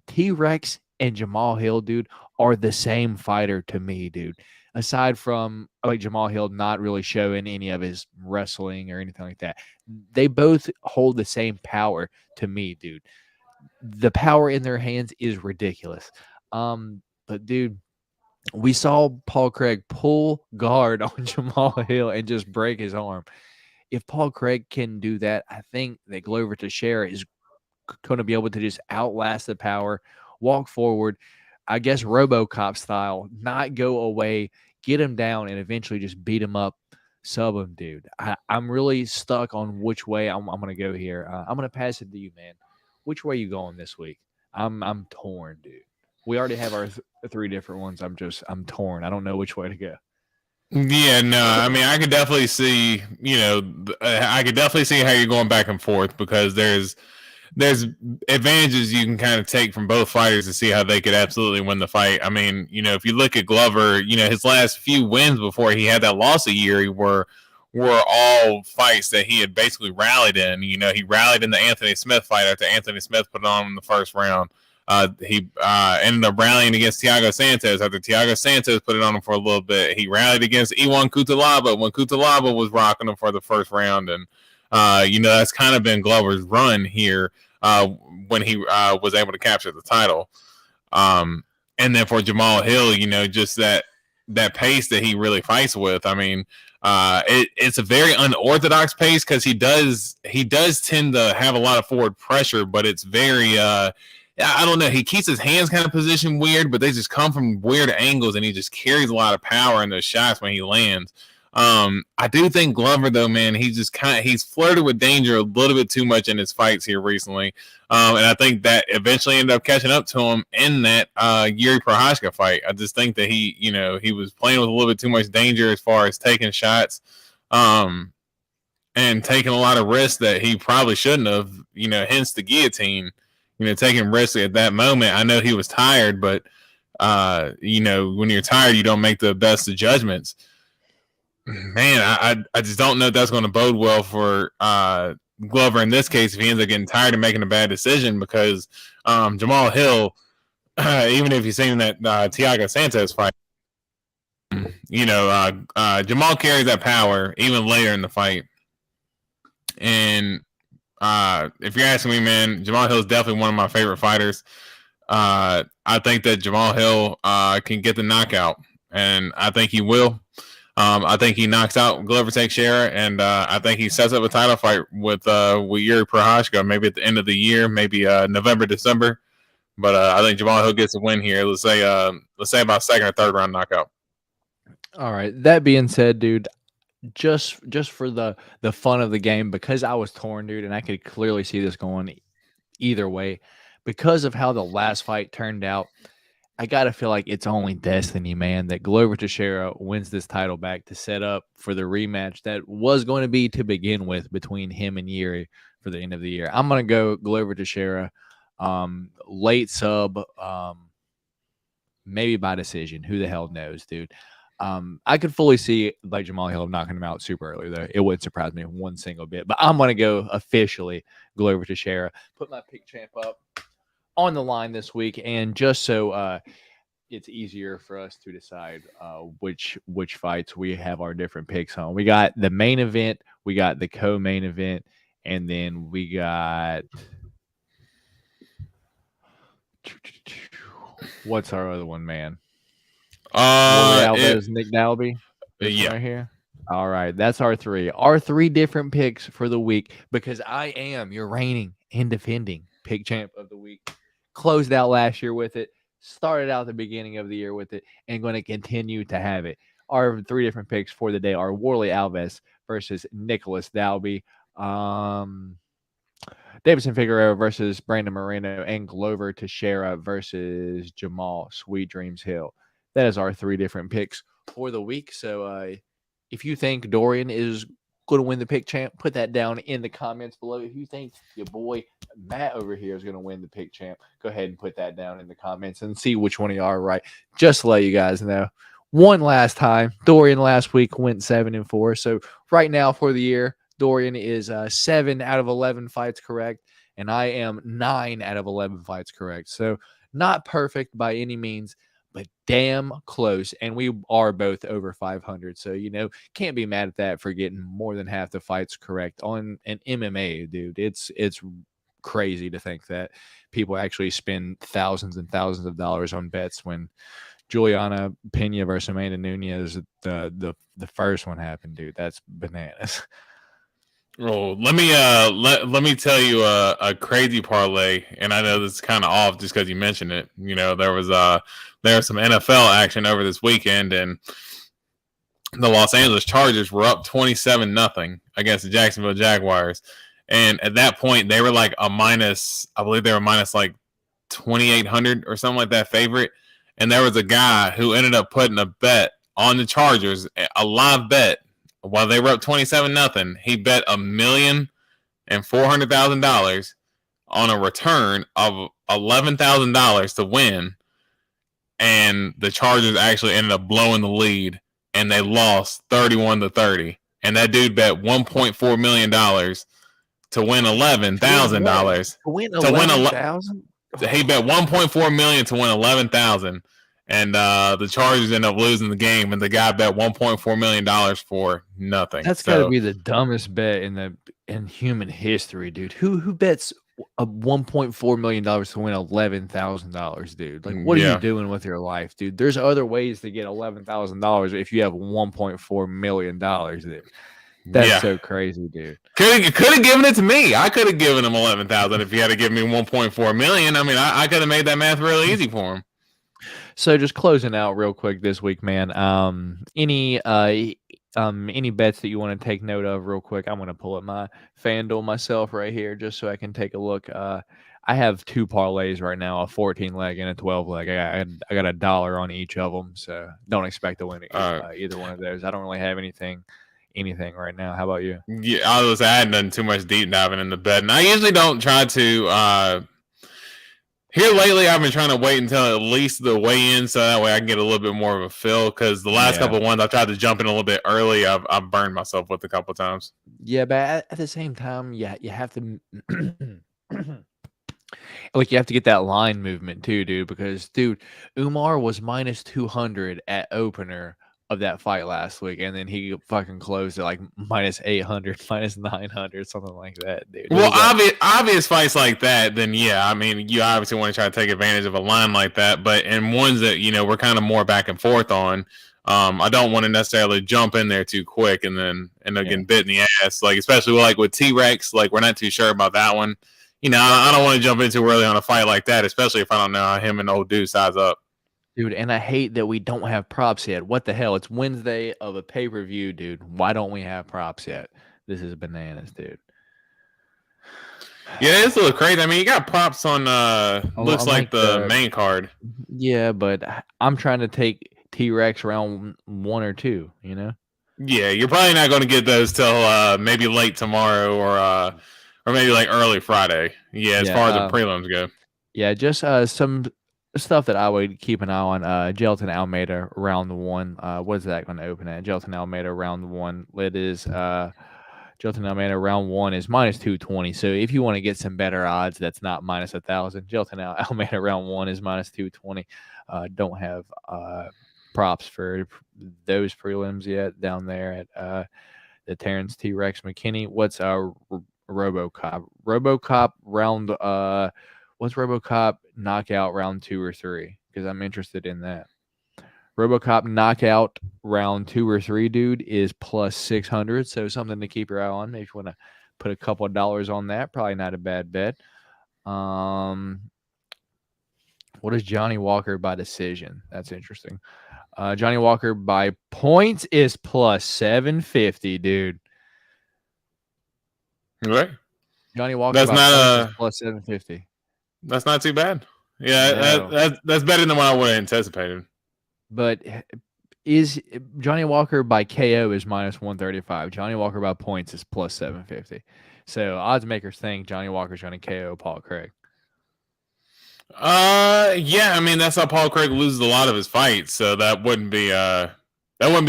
[SPEAKER 1] T-Rex and Jamal Hill, dude, are the same fighter to me, dude. Aside from like Jamal Hill not really showing any of his wrestling or anything like that, they both hold the same power to me, dude. The power in their hands is ridiculous. But dude, we saw Paul Craig pull guard on Jamal Hill and just break his arm. If Paul Craig can do that, I think that Glover Teixeira is going to be able to just outlast the power, walk forward, I guess RoboCop style, not go away, get him down, and eventually just beat him up, sub him, dude. I'm really stuck on which way I'm going to go here. I'm going to pass it to you, man. Which way you going this week? I'm torn, dude. We already have our three different ones. I'm torn. I don't know which way to go.
[SPEAKER 3] Yeah, no, I mean, I could definitely see, I could definitely see how you're going back and forth because there's advantages you can kind of take from both fighters to see how they could absolutely win the fight. I mean, if you look at Glover, his last few wins before he had that loss a year were all fights that he had basically rallied in. He rallied in the Anthony Smith fight after Anthony Smith put it on in the first round. He ended up rallying against Thiago Santos after Thiago Santos put it on him for a little bit. He rallied against Iwan Cutelaba when Cutelaba was rocking him for the first round. And, that's kind of been Glover's run here when he was able to capture the title. And then for Jamal Hill, just that pace that he really fights with. I mean, it's a very unorthodox pace because he does tend to have a lot of forward pressure, but it's very I don't know. He keeps his hands kind of positioned weird, but they just come from weird angles, and he just carries a lot of power in those shots when he lands. I do think Glover, though, man, he's flirted with danger a little bit too much in his fights here recently, and I think that eventually ended up catching up to him in that Yuri Prochazka fight. I just think that he was playing with a little bit too much danger as far as taking shots, and taking a lot of risks that he probably shouldn't have. Hence the guillotine. Taking risks at that moment. I know he was tired, but when you're tired, you don't make the best of judgments. Man, I just don't know if that's going to bode well for Glover in this case if he ends up getting tired and making a bad decision because Jamal Hill, even if you've seen that Thiago Santos fight, Jamal carries that power even later in the fight. And if you're asking me, man, Jamal Hill is definitely one of my favorite fighters. I think that Jamal Hill can get the knockout, and I think he will. I think he knocks out Glover Teixeira, and I think he sets up a title fight with Yuri Prochazka, maybe at the end of the year, maybe November, December. But I think Jamal Hill gets a win here. Let's say about second or third round knockout.
[SPEAKER 1] All right. That being said, dude, just for the fun of the game, because I was torn, dude, and I could clearly see this going either way. because of how the last fight turned out, I gotta feel like it's only destiny, man, that Glover Teixeira wins this title back to set up for the rematch that was going to be to begin with between him and Yuri for the end of the year. I'm gonna go Glover Teixeira, late sub, maybe by decision. Who the hell knows, dude? I could fully see like Jamal Hill knocking him out super early though. It wouldn't surprise me one single bit. But I'm gonna go officially Glover Teixeira. Put my pick champ up on the line this week, and just so it's easier for us to decide which fights we have our different picks on. We got the main event, we got the co-main event, and then we got what's our other one, man? Alves, Nick Dalby.
[SPEAKER 3] Yeah.
[SPEAKER 1] Right here. All right, that's our three. Our three different picks for the week, because I am your reigning and defending pick champ of the week. Closed out last year with it, started out the beginning of the year with it, and going to continue to have it. Our three different picks for the day are Warley Alves versus Nicholas Dalby, Davidson Figueroa versus Brandon Moreno, and Glover Teixeira versus Jamal Sweet Dreams Hill. That is our three different picks for the week. So if you think Dorian is going to win the pick champ, put that down in the comments below. If you think your boy Matt over here is going to win the pick champ, go ahead and put that down in the comments and see which one of you are right. Just to let you guys know. One last time, Dorian last week went 7-4. So right now for the year, Dorian is 7 out of 11 fights correct, and I am 9 out of 11 fights correct. So not perfect by any means, but damn close. And we are both over 500. So, can't be mad at that for getting more than half the fights correct on an MMA, dude. It's crazy to think that people actually spend thousands and thousands of dollars on bets when Juliana Pena versus Amanda Nunes, the first one happened, dude. That's bananas.
[SPEAKER 3] Oh, let me tell you a crazy parlay, and I know this is kind of off just because you mentioned it. There was some NFL action over this weekend, and the Los Angeles Chargers were up 27-0 against the Jacksonville Jaguars, and at that point they were like I believe they were minus like 2,800 or something like that favorite, and there was a guy who ended up putting a bet on the Chargers, a live bet. While they were up 27-0, he bet $1,400,000 on a return of $11,000 to win, and the Chargers actually ended up blowing the lead, and they lost 31-30. And that dude bet $1.4 million to win $11,000.
[SPEAKER 1] To win $11,000?
[SPEAKER 3] He bet $1.4 million to win $11,000. And the Chargers end up losing the game, and the guy bet $1.4 million for nothing.
[SPEAKER 1] That's got to be the dumbest bet in human history, dude. Who bets a $1.4 million to win $11,000, dude? Like, what are you doing with your life, dude? There's other ways to get $11,000 if you have $1.4 million, dude. That's so crazy, dude.
[SPEAKER 3] Could have given it to me. I could have given him $11,000 if he had to give me $1.4 million. I mean, I could have made that math really easy for him.
[SPEAKER 1] So just closing out real quick this week, man. Any bets that you want to take note of real quick? I'm going to pull up my FanDuel myself right here just so I can take a look. I have two parlays right now, a 14 leg and a 12 leg. I got $1 on each of them, so don't expect to win either one of those. I don't really have anything right now. How about you?
[SPEAKER 3] Yeah, I hadn't done too much deep diving in the bet, and I usually don't try to. Here lately, I've been trying to wait until at least the weigh-in, so that way I can get a little bit more of a feel. Because the last couple of ones, I tried to jump in a little bit early. I've burned myself with a couple of times.
[SPEAKER 1] Yeah, but at the same time, you have to, like, you have to get that line movement too, dude. Because, dude, Umar was minus 200 at opener of that fight last week, and then he fucking closed at like minus 800, minus 900, something like that, dude.
[SPEAKER 3] Well, obvious fights like that, then yeah, I mean, you obviously want to try to take advantage of a line like that, but in ones that we're kind of more back and forth on, I don't want to necessarily jump in there too quick and then end up getting bit in the ass, like especially like with T-Rex, like we're not too sure about that one. I don't want to jump in too early on a fight like that, especially if I don't know how him and old dude size up.
[SPEAKER 1] Dude, and I hate that we don't have props yet. What the hell? It's Wednesday of a pay-per-view, dude. Why don't we have props yet? This is bananas, dude.
[SPEAKER 3] Yeah, it's a little crazy. I mean, you got props on looks like
[SPEAKER 1] Unlike
[SPEAKER 3] the main card.
[SPEAKER 1] yeah, but I'm trying to take T-Rex round 1 or 2, you know?
[SPEAKER 3] Yeah, you're probably not going to get those till maybe late tomorrow or maybe like early Friday. Yeah, as far as the
[SPEAKER 1] Yeah,
[SPEAKER 3] prelims go.
[SPEAKER 1] yeah, just some stuff that I would keep an eye on. Gelatin Almeida round 1. What is that going to open at? Gelatin Almeida round 1. It is Gelatin Almeida round 1 is minus 220. So if you want to get some better odds, that's not minus 1,000. Gelatin Almeida round 1 is minus 220. Don't have props for those prelims yet down there at the Terrence T Rex McKinney. What's RoboCop? RoboCop round what's RoboCop knockout round 2 or 3? Because I'm interested in that. RoboCop knockout round 2 or 3, dude, is plus 600. So something to keep your eye on. Maybe if you want to put a couple of dollars on that, probably not a bad bet. What is Johnny Walker by decision? That's interesting. Johnny Walker by points is plus 750, dude.
[SPEAKER 3] Right.
[SPEAKER 1] Johnny Walker
[SPEAKER 3] That's
[SPEAKER 1] by
[SPEAKER 3] not
[SPEAKER 1] points is plus 750.
[SPEAKER 3] that's not too bad. Yeah,
[SPEAKER 1] No.
[SPEAKER 3] that's better than what I would have anticipated.
[SPEAKER 1] But is Johnny Walker by KO is minus 135. Johnny Walker by points is plus 750. So odds makers think Johnny Walker's going to KO Paul Craig.
[SPEAKER 3] Yeah, I mean that's how Paul Craig loses a lot of his fights, so that wouldn't be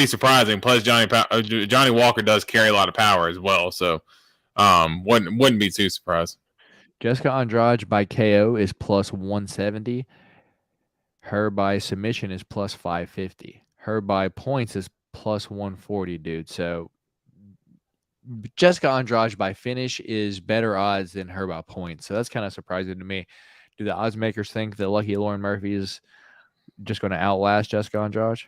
[SPEAKER 3] surprising. Plus Johnny Walker does carry a lot of power as well, so wouldn't be too surprised.
[SPEAKER 1] Jessica Andrade by KO is plus 170. Her by submission is plus 550. Her by points is plus 140, dude. So Jessica Andrade by finish is better odds than her by points. So that's kind of surprising to me. Do the odds makers think that Lucky Lauren Murphy is just going to outlast Jessica Andrade?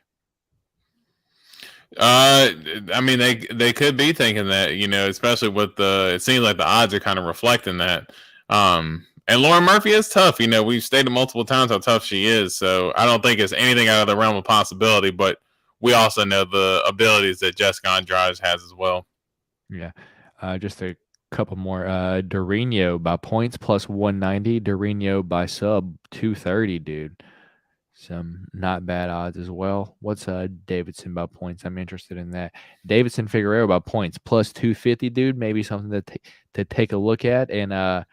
[SPEAKER 3] I mean they could be thinking that, you know, especially with it seems like the odds are kind of reflecting that. And Lauren Murphy is tough. You know, we've stated multiple times how tough she is. So I don't think it's anything out of the realm of possibility, but we also know the abilities that Jessica Andrade has as well.
[SPEAKER 1] Yeah. Just a couple more. Dorino by points plus 190. Dorino by sub 230, dude. Some not bad odds as well. What's Davidson by points? I'm interested in that. Davidson Figueroa by points plus 250, dude. Maybe something to take a look at. And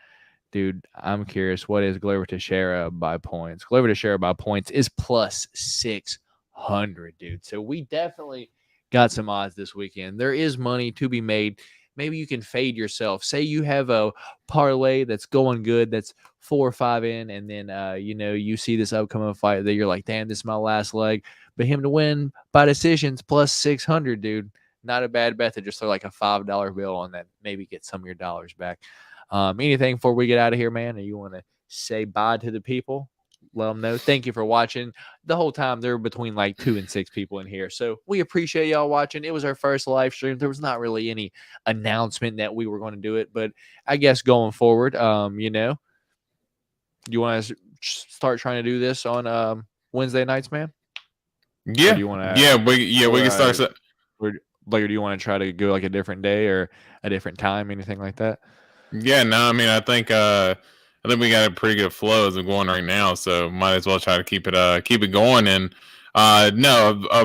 [SPEAKER 1] dude, I'm curious. What is Glover Teixeira by points? Glover Teixeira by points is plus 600, dude. So we definitely got some odds this weekend. There is money to be made. Maybe you can fade yourself. Say you have a parlay that's going good, that's 4 or 5 in, and then you see this upcoming fight that you're like, damn, this is my last leg. But him to win by decisions plus 600, dude. Not a bad bet to just throw like a $5 bill on that. Maybe get some of your dollars back. Anything before we get out of here, man? Or you want to say bye to the people? Let them know. Thank you for watching. The whole time there were between like 2 and 6 people in here. So we appreciate y'all watching. It was our first live stream. There was not really any announcement that we were going to do it, but I guess going forward, you want to start trying to do this on Wednesday nights, man?
[SPEAKER 3] Yeah.
[SPEAKER 1] Do you want to?
[SPEAKER 3] We can start.
[SPEAKER 1] Or do you want to try to go like a different day or a different time, anything like that?
[SPEAKER 3] Yeah, no, I mean, I think we got a pretty good flow as we're going right now, so might as well try to keep it going. And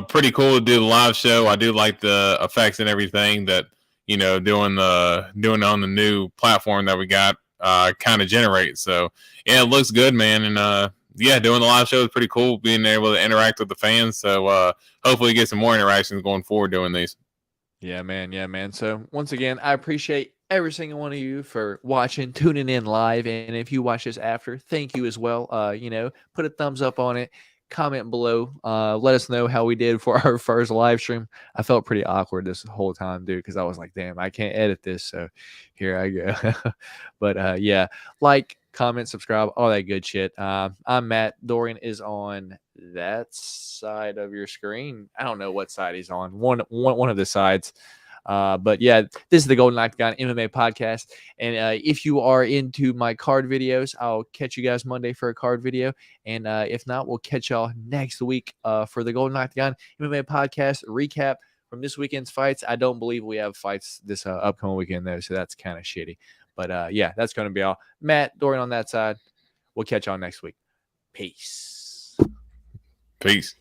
[SPEAKER 3] pretty cool to do the live show. I do like the effects and everything that, you know, doing on the new platform that we got kind of generates. So yeah, it looks good, man. And doing the live show is pretty cool, being able to interact with the fans. So hopefully get some more interactions going forward doing these.
[SPEAKER 1] Yeah, man. So once again, I appreciate every single one of you for watching, tuning in live. And if you watch this after, thank you as well. Put a thumbs up on it, comment below. Let us know how we did for our first live stream. I felt pretty awkward this whole time, dude, because I was like, damn, I can't edit this. So here I go. But like, comment, subscribe, all that good shit. I'm Matt. Dorian is on that side of your screen. I don't know what side he's on. One of the sides. But yeah, this is the Golden Octagon MMA podcast. And if you are into my card videos, I'll catch you guys Monday for a card video. And if not, we'll catch y'all next week for the Golden Octagon MMA podcast recap from this weekend's fights. I don't believe we have fights this upcoming weekend, though, so that's kind of shitty. But yeah, that's going to be all. Matt, Dorian on that side. We'll catch y'all next week. Peace.
[SPEAKER 3] Peace.